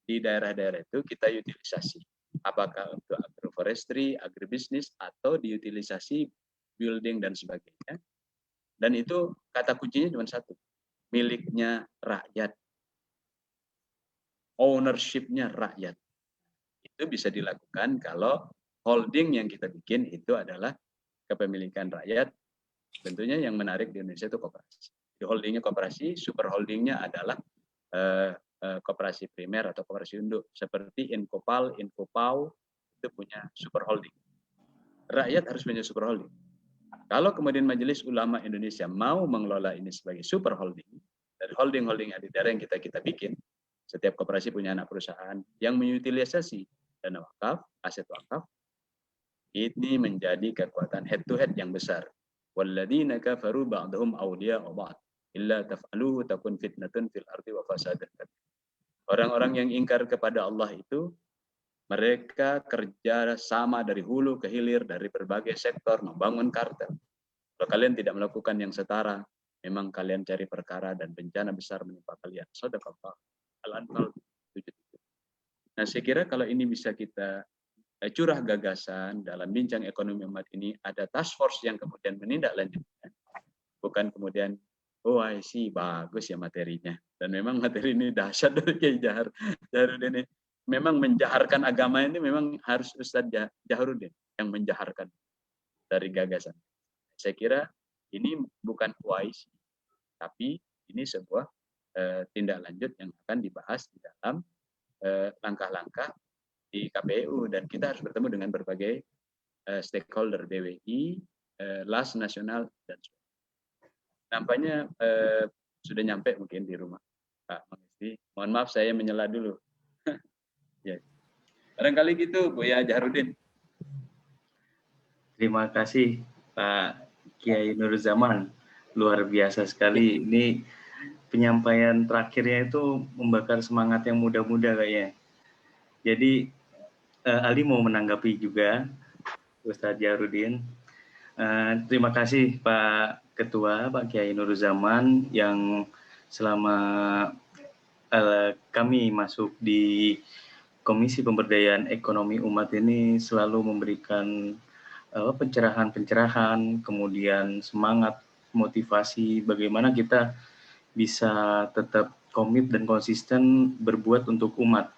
di daerah-daerah itu kita utilisasi. Apakah untuk agroforestry, agribisnis, atau diutilisasi building dan sebagainya. Dan itu kata kuncinya cuma satu, miliknya rakyat. Ownership-nya rakyat. Itu bisa dilakukan kalau holding yang kita bikin itu adalah kepemilikan rakyat. Tentunya yang menarik di Indonesia itu koperasi. Di holdingnya koperasi, super holdingnya adalah koperasi primer atau koperasi induk. Seperti Inkopal, Inkopau, itu punya super holding. Rakyat harus punya super holding. Kalau kemudian Majelis Ulama Indonesia mau mengelola ini sebagai super holding, dari holding-holding di daerah yang kita bikin, setiap koperasi punya anak perusahaan yang mengutilisasi dana wakaf, aset wakaf, ini menjadi kekuatan head-to-head yang besar. Walladzina kafaru ba'dhum awliya'u ba'd illa taf'aluhu takun fitnatun fil ardi wa fasadun kabir. Orang-orang yang ingkar kepada Allah itu mereka kerja sama dari hulu ke hilir dari berbagai sektor membangun kartel. Kalau kalian tidak melakukan yang setara, memang kalian cari perkara dan bencana besar menimpa kalian. Shadaqallah. Al-Anfal 7. Nah, saya kira kalau ini bisa kita curah gagasan dalam bincang ekonomi umat ini, ada task force yang kemudian menindaklanjutinya. Bukan kemudian, oh I see, bagus ya materinya. Dan memang materi ini dahsyat dari Kiai Jaharuddin ini. Memang menjaharkan agama ini memang harus Ustadz Jaharuddin yang menjaharkan dari gagasan. Saya kira ini bukan puisi, tapi ini sebuah tindak lanjut yang akan dibahas di dalam langkah-langkah di KPU, dan kita harus bertemu dengan berbagai stakeholder BWI, LAS nasional dan sebagainya. Nampaknya sudah nyampe mungkin di rumah Pak Mengisti. Mohon maaf saya menyela dulu. Ya. Barangkali gitu Buya Jaharuddin. Terima kasih Pak Kiai Nur Zaman. Luar biasa sekali. Ini penyampaian terakhirnya itu membakar semangat yang muda-muda kayaknya. Jadi Ali mau menanggapi juga Ustadz Jaharuddin. Terima kasih Pak Ketua, Pak Kiai Nur Zaman yang selama kami masuk di Komisi Pemberdayaan Ekonomi Umat ini selalu memberikan pencerahan-pencerahan, kemudian semangat, motivasi bagaimana kita bisa tetap komit dan konsisten berbuat untuk umat.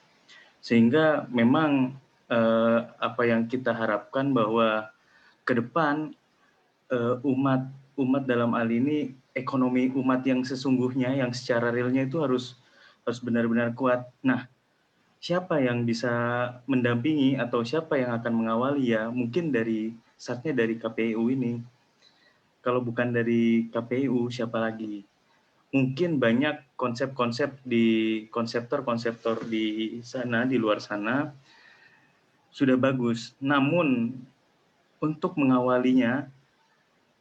Sehingga memang apa yang kita harapkan bahwa ke depan umat dalam hal ini ekonomi umat yang sesungguhnya, yang secara realnya itu harus benar-benar kuat. Nah, siapa yang bisa mendampingi atau siapa yang akan mengawali ya? Mungkin startnya dari KPU ini. Kalau bukan dari KPU, siapa lagi? Mungkin banyak konsep-konsep di konseptor di sana, di luar sana sudah bagus. Namun untuk mengawalinya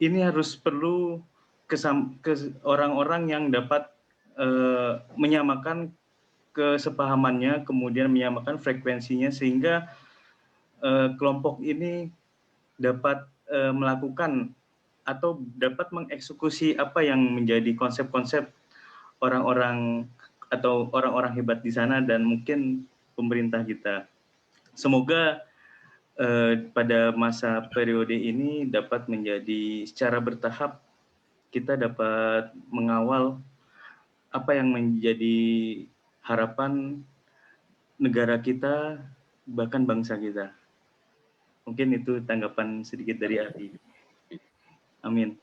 ini harus perlu orang-orang yang dapat menyamakan kesepahamannya, kemudian menyamakan frekuensinya sehingga kelompok ini dapat melakukan atau dapat mengeksekusi apa yang menjadi konsep-konsep orang-orang atau orang-orang hebat di sana dan mungkin pemerintah kita. Semoga pada masa periode ini dapat menjadi secara bertahap kita dapat mengawal apa yang menjadi harapan negara kita bahkan bangsa kita. Mungkin itu tanggapan sedikit dari Adi. Amin.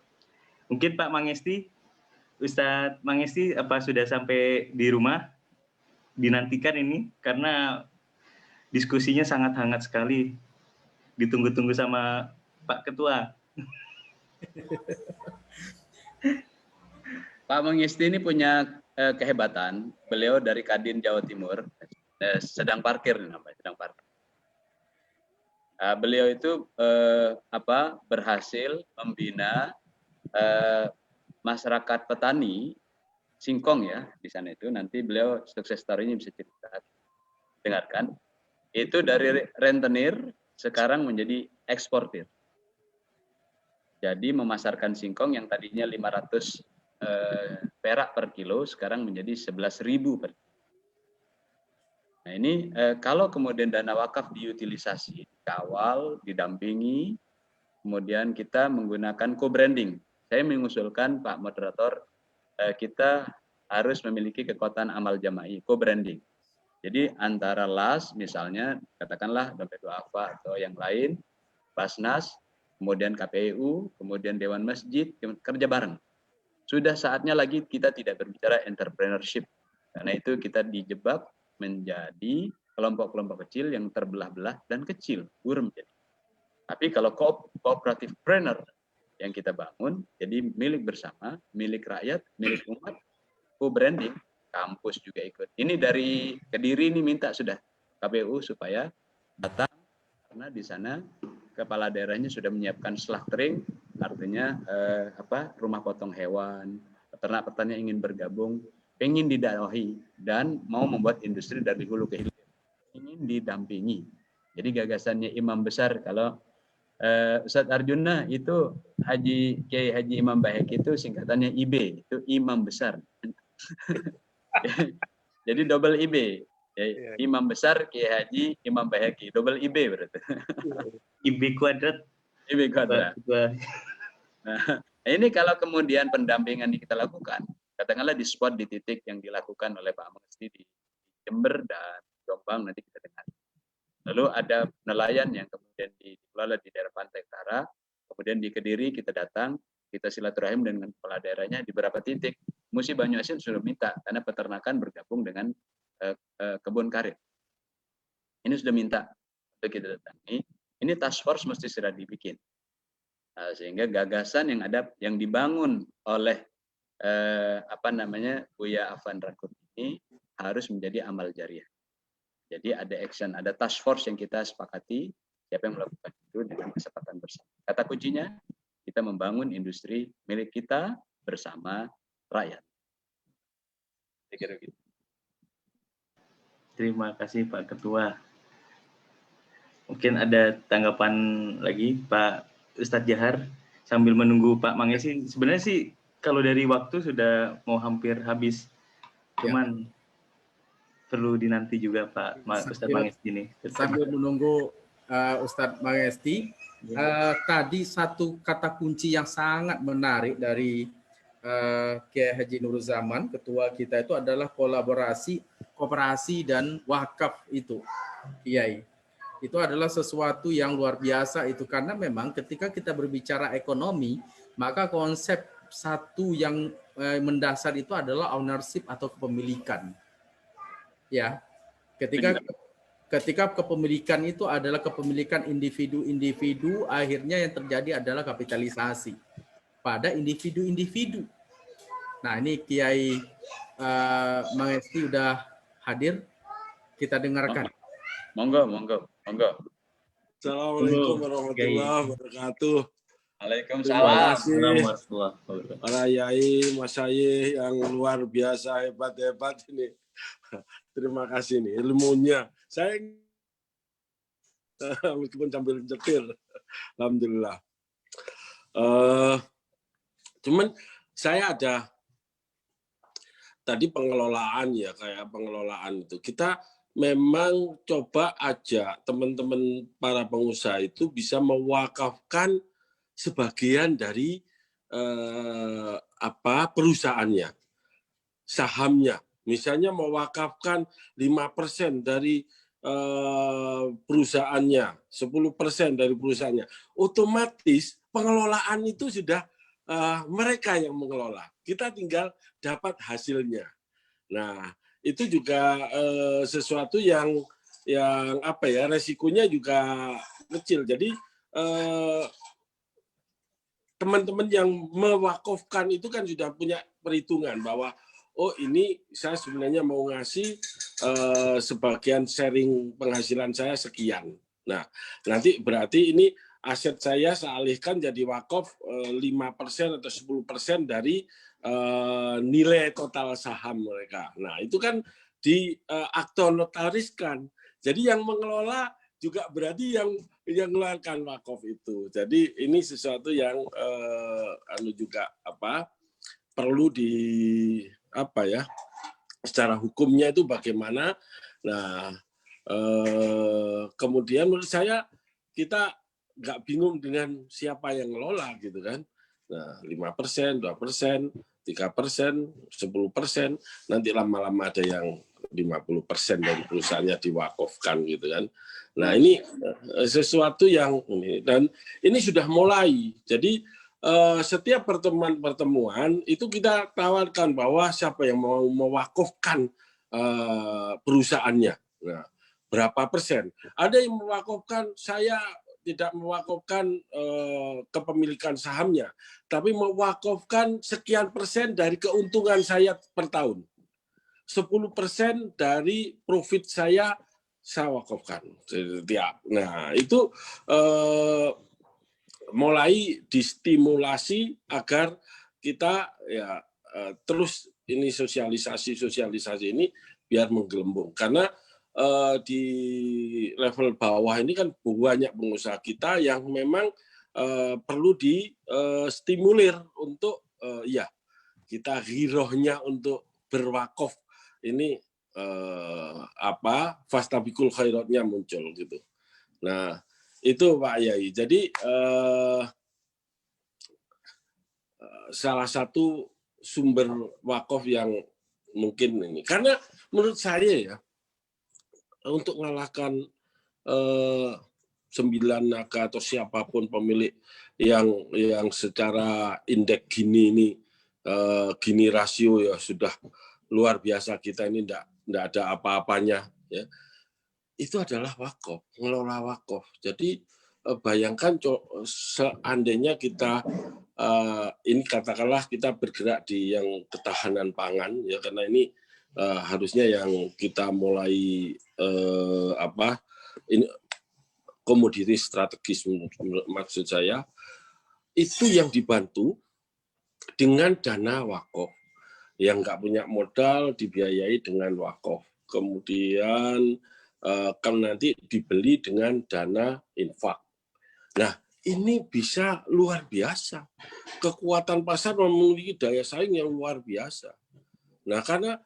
Mungkin Pak Mangesti, Ustadz Mangesti, apa sudah sampai di rumah? Dinantikan ini karena diskusinya sangat hangat sekali. Ditunggu-tunggu sama Pak Ketua. Pak Mangesti ini punya kehebatan. Beliau dari Kadin Jawa Timur, sedang parkir namanya, sedang parkir. Beliau itu berhasil membina masyarakat petani singkong ya di sana itu. Nanti beliau sukses story-nya bisa cerita, dengarkan. Itu dari rentenir sekarang menjadi eksportir. Jadi memasarkan singkong yang tadinya 500 perak per kilo sekarang menjadi 11.000 per kilo. Nah ini kalau kemudian dana wakaf diutilisasi, dikawal, didampingi, kemudian kita menggunakan co-branding. Saya mengusulkan Pak Moderator, kita harus memiliki kekuatan amal jama'i, co-branding. Jadi antara LAS misalnya, katakanlah Dompet Duafa atau yang lain, Basnas, kemudian KPU, kemudian Dewan Masjid, kerja bareng. Sudah saatnya lagi kita tidak berbicara entrepreneurship, karena itu kita dijebak menjadi kelompok-kelompok kecil yang terbelah-belah dan kecil, burem jadi. Tapi kalau cooperative planner yang kita bangun, jadi milik bersama, milik rakyat, milik umat, co-branding, kampus juga ikut. Ini dari Kediri ini minta sudah KPU supaya datang, karena di sana kepala daerahnya sudah menyiapkan slaughtering, artinya rumah potong hewan, peternak petani ingin bergabung, ingin didakwahi dan mau membuat industri dari hulu ke hilir, ingin didampingi. Jadi gagasannya imam besar, kalau Ustadz Arjuna itu Kiai Haji Imam Baheki itu singkatannya IB, itu imam besar. Jadi double IB, imam besar Kiai Haji Imam Baheki, double IB berarti. IB kuadrat. IB kuadrat. Nah, ini kalau kemudian pendampingan ini kita lakukan, katakanlah di spot, di titik yang dilakukan oleh Pak Mangesti di Jember dan Jombang, nanti kita dengar. Lalu ada nelayan yang kemudian dikelola di daerah Pantai Utara, kemudian di Kediri kita datang, kita silaturahim dengan kepala daerahnya di beberapa titik. Musi Banyuasin sudah minta, karena peternakan bergabung dengan kebun karet. Ini sudah minta untuk kita datangi. Ini task force mesti sudah dibikin. Sehingga gagasan yang ada, yang dibangun oleh Buya Afan Rakut ini harus menjadi amal jariah. Jadi ada action, ada task force yang kita sepakati, siapa yang melakukan itu dengan kesepakatan bersama. Kata kuncinya, kita membangun industri milik kita bersama rakyat. Gitu. Terima kasih Pak Ketua. Mungkin ada tanggapan lagi Pak Ustadz Jahar sambil menunggu Pak Mangesti. Sebenarnya sih kalau dari waktu sudah mau hampir habis, cuman perlu dinanti juga Pak Ustadz Mangesti ini. Sambil menunggu Ustadz Mangesti, tadi satu kata kunci yang sangat menarik dari Kiai Haji Nurul Zaman, ketua kita, itu adalah kolaborasi, koperasi dan wakaf itu, Kiai. Itu adalah sesuatu yang luar biasa itu, karena memang ketika kita berbicara ekonomi, maka konsep satu yang mendasar itu adalah ownership atau kepemilikan. Ya, ketika kepemilikan itu adalah kepemilikan individu-individu, akhirnya yang terjadi adalah kapitalisasi pada individu-individu. Nah, ini Kiai Mangesti udah hadir, kita dengarkan. Monggo. Assalamualaikum warahmatullahi wabarakatuh. Waalaikumsalam. Para yai, mas yai yang luar biasa, hebat-hebat ini. Terima kasih nih ilmunya. Saya meskipun sambil nyetir. Alhamdulillah. Cuman saya ada tadi pengelolaan ya, kayak pengelolaan itu. Kita memang coba aja teman-teman para pengusaha itu bisa mewakafkan sebagian dari perusahaannya, sahamnya. Misalnya mewakafkan 5% dari perusahaannya, 10% dari perusahaannya. Otomatis pengelolaan itu sudah mereka yang mengelola. Kita tinggal dapat hasilnya. Nah, itu juga sesuatu yang resikonya juga kecil. Jadi teman-teman yang mewakafkan itu kan sudah punya perhitungan bahwa oh ini saya sebenarnya mau ngasih sebagian sharing penghasilan saya sekian. Nah, nanti berarti ini aset saya alihkan jadi wakaf 5% atau 10% dari nilai total saham mereka. Nah, itu kan di akte notariskan. Jadi yang mengelola juga berarti yang mengeluarkan wakaf itu. Jadi ini sesuatu yang juga perlu secara hukumnya itu bagaimana. Nah, kemudian menurut saya kita nggak bingung dengan siapa yang ngelola gitu kan. Nah, 5%, 2%, 3%, 10%, nanti lama-lama ada yang 50% dari perusahaannya diwakafkan gitu kan. Nah, ini sesuatu yang ini, dan ini sudah mulai. Jadi setiap pertemuan itu kita tawarkan bahwa siapa yang mau mewakafkan perusahaannya. Nah, berapa persen? Ada yang mewakafkan, saya tidak mewakafkan kepemilikan sahamnya, tapi mewakafkan sekian persen dari keuntungan saya per tahun. 10% dari profit saya wakafkan. Nah, itu mulai distimulasi agar kita terus ini sosialisasi ini biar menggelembung. Karena di level bawah ini kan banyak pengusaha kita yang memang perlu distimulir untuk kita girohnya untuk berwakaf ini fastabikul khairatnya muncul gitu. Nah, itu Pak Yai. Jadi salah satu sumber wakaf yang mungkin ini. Karena menurut saya ya, untuk mengalahkan 9 naga atau siapapun pemilik yang secara indeks gini rasio ya sudah luar biasa, kita ini enggak ada apa-apanya ya. Itu adalah wakaf, mengelola wakaf. Jadi bayangkan seandainya kita ini katakanlah kita bergerak di yang ketahanan pangan ya, karena ini harusnya yang kita mulai ini komoditi strategis maksud saya, itu yang dibantu dengan dana wakaf. Yang nggak punya modal dibiayai dengan wakaf. Kemudian kan nanti dibeli dengan dana infak. Nah, ini bisa luar biasa. Kekuatan pasar memiliki daya saing yang luar biasa. Nah, karena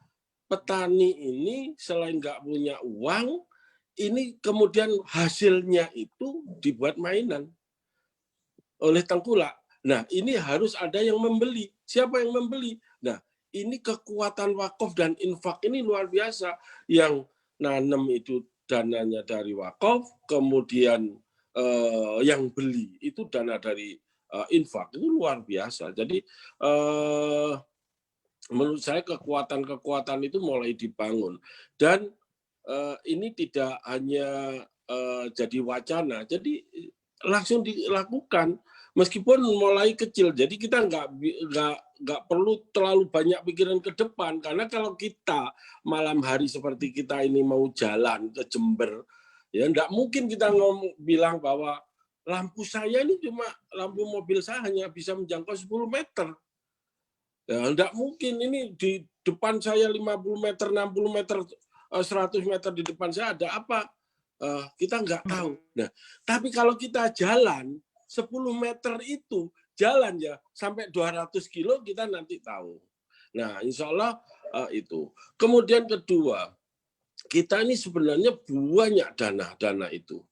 petani ini selain nggak punya uang, ini kemudian hasilnya itu dibuat mainan oleh tengkulak. Nah, ini harus ada yang membeli. Siapa yang membeli? Nah, ini kekuatan wakaf dan infak ini luar biasa. Yang nanam itu dananya dari wakaf, kemudian yang beli itu dana dari infak, itu luar biasa. Jadi menurut saya kekuatan itu mulai dibangun. Dan ini tidak hanya jadi wacana, jadi langsung dilakukan. Meskipun mulai kecil, jadi kita nggak perlu terlalu banyak pikiran ke depan, karena kalau kita malam hari seperti kita ini mau jalan ke Jember, ya nggak mungkin kita bilang bahwa lampu saya ini cuma lampu mobil saya hanya bisa menjangkau 10 meter. Ya, nggak mungkin, ini di depan saya 50 meter, 60 meter, 100 meter di depan saya ada apa? kita nggak tahu. Nah, tapi kalau kita jalan 10 meter itu jalan ya sampai 200 kilo kita nanti tahu. Nah, insya Allah itu. Kemudian kedua, kita ini sebenarnya banyak dana itu.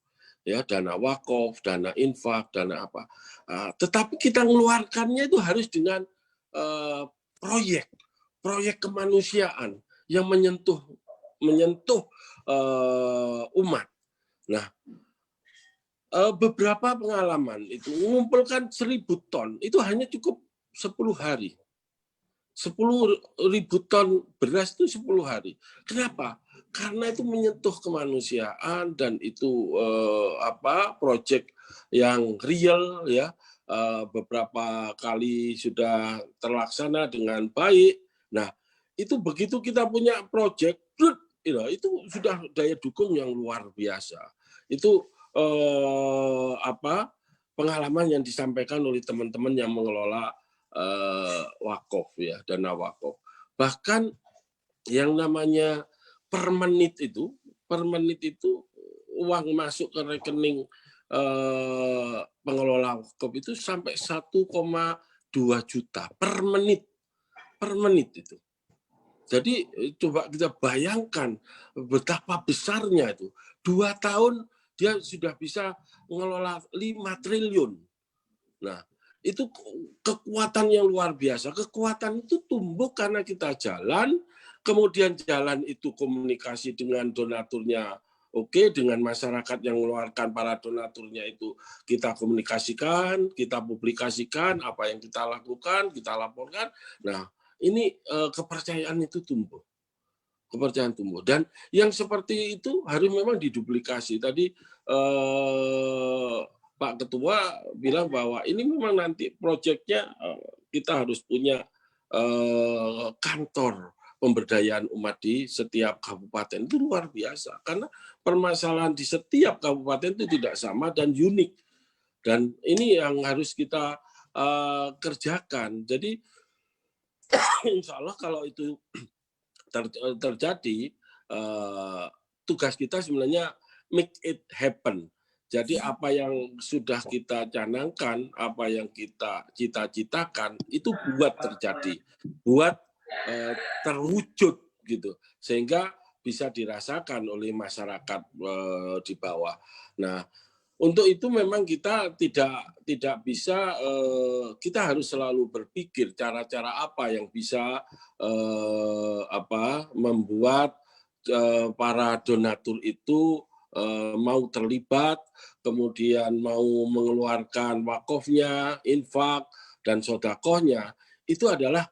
Ya, dana wakaf, dana infak, dana apa. Tetapi kita mengeluarkannya itu harus dengan proyek kemanusiaan yang menyentuh umat. Nah, beberapa pengalaman itu mengumpulkan 1.000 ton itu hanya cukup 10 hari. 10.000 ton beras itu 10 hari. Kenapa? Karena itu menyentuh kemanusiaan dan itu proyek yang real ya. Beberapa kali sudah terlaksana dengan baik. Nah, itu begitu kita punya proyek, itu sudah daya dukung yang luar biasa. Itu pengalaman yang disampaikan oleh teman-teman yang mengelola wakaf ya, dana wakaf. Bahkan yang namanya per menit itu uang masuk ke rekening pengelola wakaf itu sampai 1,2 juta per menit itu. Jadi coba kita bayangkan betapa besarnya itu. 2 tahun dia sudah bisa mengelola 5 triliun. Nah, itu kekuatan yang luar biasa. Kekuatan itu tumbuh karena kita jalan, kemudian jalan itu komunikasi dengan donaturnya. Oke, dengan masyarakat yang mengeluarkan para donaturnya itu kita komunikasikan, kita publikasikan apa yang kita lakukan, kita laporkan. Nah, ini kepercayaan itu tumbuh. Kepercayaan tumbuh. Dan yang seperti itu harus memang diduplikasi. Tadi Pak Ketua bilang bahwa ini memang nanti proyeknya kita harus punya kantor pemberdayaan umat di setiap kabupaten. Itu luar biasa. Karena permasalahan di setiap kabupaten itu tidak sama dan unik. Dan ini yang harus kita kerjakan. Jadi insya Allah kalau itu terjadi, tugas kita sebenarnya make it happen. Jadi apa yang sudah kita canangkan, apa yang kita cita-citakan, itu buat terjadi, buat terwujud gitu, sehingga bisa dirasakan oleh masyarakat di bawah. Nah, untuk itu memang kita tidak bisa, kita harus selalu berpikir cara-cara apa yang bisa membuat para donatur itu mau terlibat, kemudian mau mengeluarkan wakofnya, infak, dan sodakohnya, itu adalah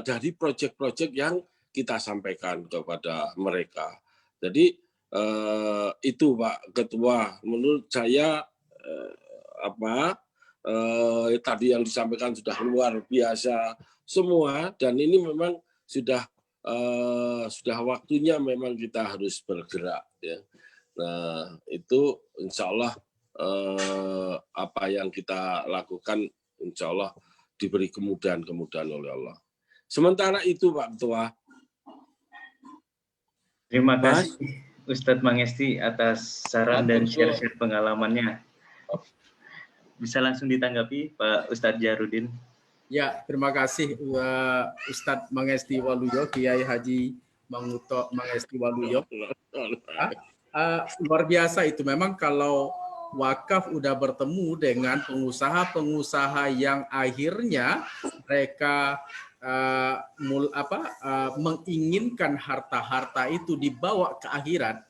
dari proyek-proyek yang kita sampaikan kepada mereka. Jadi itu Pak Ketua, menurut saya tadi yang disampaikan sudah luar biasa semua, dan ini memang sudah waktunya memang kita harus bergerak ya. Nah, itu insya Allah apa yang kita lakukan insya Allah diberi kemudahan oleh Allah. Sementara itu Pak Ketua. Terima kasih Ustadz Mangesti atas saran dan share-share pengalamannya. Bisa langsung ditanggapi Pak Ustadz Jarudin. Ya, terima kasih Ustadz Mangesti Waluyo, Kiai Haji Manguto Mangesti Waluyo. Luar biasa itu memang kalau wakaf udah bertemu dengan pengusaha-pengusaha yang akhirnya mereka menginginkan harta-harta itu dibawa ke akhirat,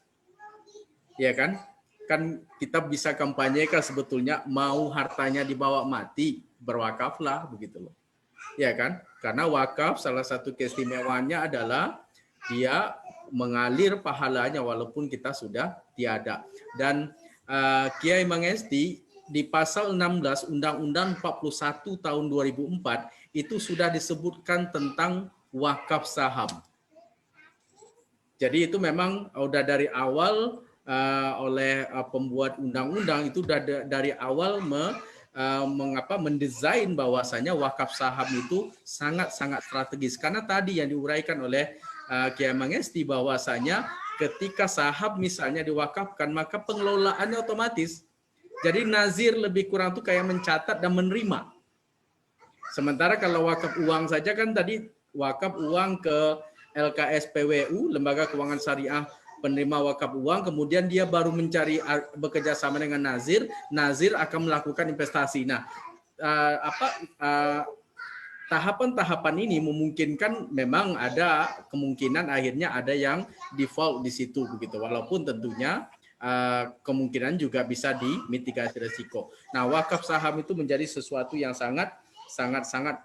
ya kan? Kan kita bisa kampanyekan sebetulnya mau hartanya dibawa mati, berwakaflah begitu loh. Ya kan? Karena wakaf salah satu keistimewaannya adalah dia mengalir pahalanya walaupun kita sudah tiada. Dan Kiai Mangesti di pasal 16 Undang-Undang 41 tahun 2004 itu sudah disebutkan tentang wakaf saham. Jadi itu memang udah dari awal oleh pembuat undang-undang itu dari awal mendesain bahwasanya wakaf saham itu sangat-sangat strategis. Karena tadi yang diuraikan oleh Kiai Mangesti bahwasanya ketika saham misalnya diwakafkan, maka pengelolaannya otomatis. Jadi nazir lebih kurang tuh kayak mencatat dan menerima. Sementara kalau wakaf uang saja kan tadi wakaf uang ke LKSPWU, Lembaga Keuangan Syariah penerima wakaf uang, kemudian dia baru mencari bekerja sama dengan nazir, nazir akan melakukan investasi. Nah, tahapan-tahapan ini memungkinkan memang ada kemungkinan akhirnya ada yang default di situ begitu, walaupun tentunya kemungkinan juga bisa dimitigasi risiko. Nah, wakaf saham itu menjadi sesuatu yang sangat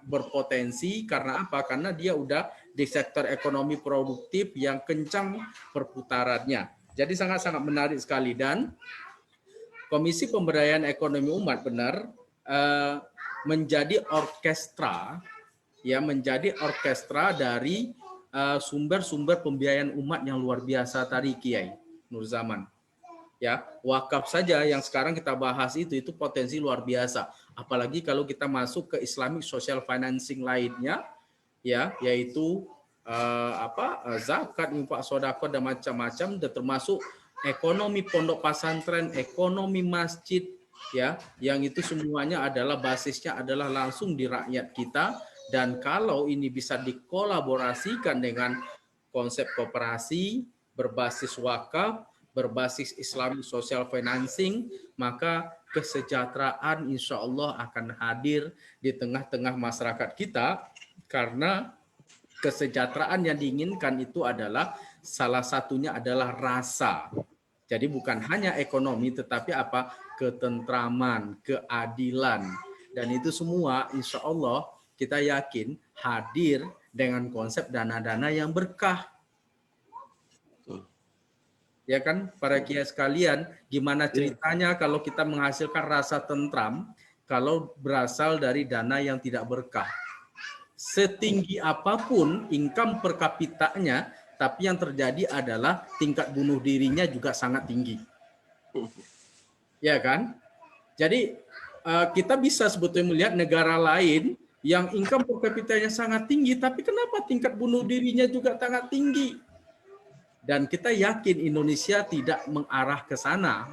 berpotensi. Karena apa? Karena dia udah di sektor ekonomi produktif yang kencang perputarannya. Jadi sangat-sangat menarik sekali. Dan Komisi Pemberdayaan Ekonomi Umat benar menjadi orkestra, ya, menjadi orkestra dari sumber-sumber pembiayaan umat yang luar biasa tadi, Kiai Nur Zaman. Ya, wakaf saja yang sekarang kita bahas itu potensi luar biasa. Apalagi kalau kita masuk ke Islamic Social Financing lainnya, ya, yaitu zakat, infak, sedekah dan macam-macam, dan termasuk ekonomi pondok pesantren, ekonomi masjid, ya, yang itu semuanya adalah basisnya adalah langsung di rakyat kita. Dan kalau ini bisa dikolaborasikan dengan konsep koperasi berbasis wakaf, berbasis Islamic Social Financing, maka kesejahteraan insya Allah akan hadir di tengah-tengah masyarakat kita. Karena kesejahteraan yang diinginkan itu adalah salah satunya adalah rasa. Jadi bukan hanya ekonomi, tetapi apa? Ketentraman, keadilan. Dan itu semua insya Allah kita yakin hadir dengan konsep dana-dana yang berkah. Ya kan, para kiai sekalian, gimana ceritanya kalau kita menghasilkan rasa tentram kalau berasal dari dana yang tidak berkah? Setinggi apapun income per kapitanya, tapi yang terjadi adalah tingkat bunuh dirinya juga sangat tinggi. Ya kan? Jadi kita bisa sebetulnya melihat negara lain yang income per kapitanya sangat tinggi, tapi kenapa tingkat bunuh dirinya juga sangat tinggi? Dan kita yakin Indonesia tidak mengarah ke sana,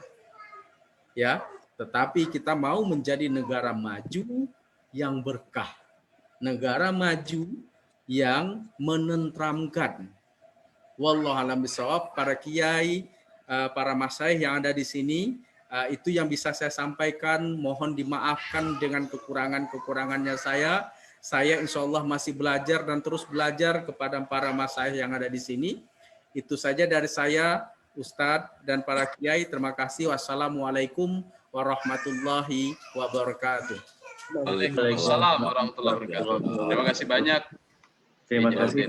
ya. Tetapi kita mau menjadi negara maju yang berkah, negara maju yang menentramkan. Wallahu a'lam bishawab. Para kiai, para masyayikh yang ada di sini, itu yang bisa saya sampaikan. Mohon dimaafkan dengan kekurangannya saya. Saya insya Allah masih belajar dan terus belajar kepada para masyayikh yang ada di sini. Itu saja dari saya, Ustadz dan para kiai. Terima kasih. Wassalamualaikum warahmatullahi wabarakatuh. Waalaikumsalam warahmatullahi wabarakatuh. Terima kasih banyak. Terima kasih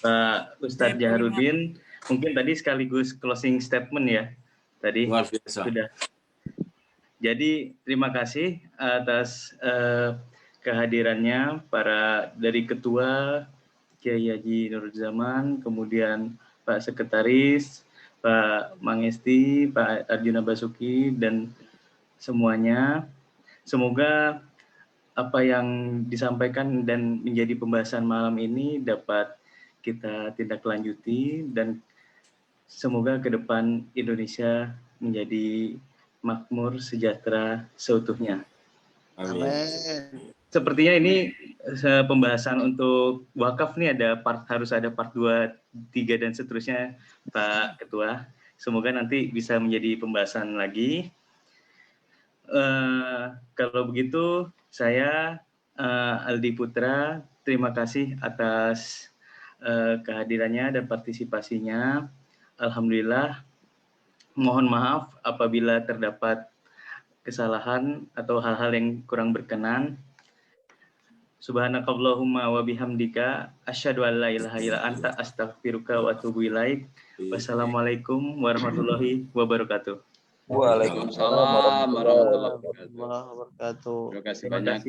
Pak Ustadz Jaharudin. Mungkin tadi sekaligus closing statement ya. Tadi Luar biasa. sudah. Jadi terima kasih atas kehadirannya dari Ketua Kiai Haji Nur Zaman, kemudian Pak Sekretaris, Pak Mangesti, Pak Arjuna Basuki, dan semuanya. Semoga apa yang disampaikan dan menjadi pembahasan malam ini dapat kita tindak lanjuti, dan semoga ke depan Indonesia menjadi makmur, sejahtera seutuhnya. Amin. Sepertinya ini pembahasan untuk wakaf nih harus ada part 2, 3 dan seterusnya, Pak Ketua. Semoga nanti bisa menjadi pembahasan lagi. Kalau begitu saya Aldi Putra, terima kasih atas kehadirannya dan partisipasinya. Alhamdulillah. Mohon maaf apabila terdapat kesalahan atau hal-hal yang kurang berkenan. Subhanakallahumma wa bihamdika asyhadu an la ilaha illa anta astaghfiruka wa atubu ilaik. Wassalamualaikum warahmatullahi wabarakatuh. Waalaikumsalam warahmatullahi wabarakatuh. wabarakatuh. Terima kasih banyak.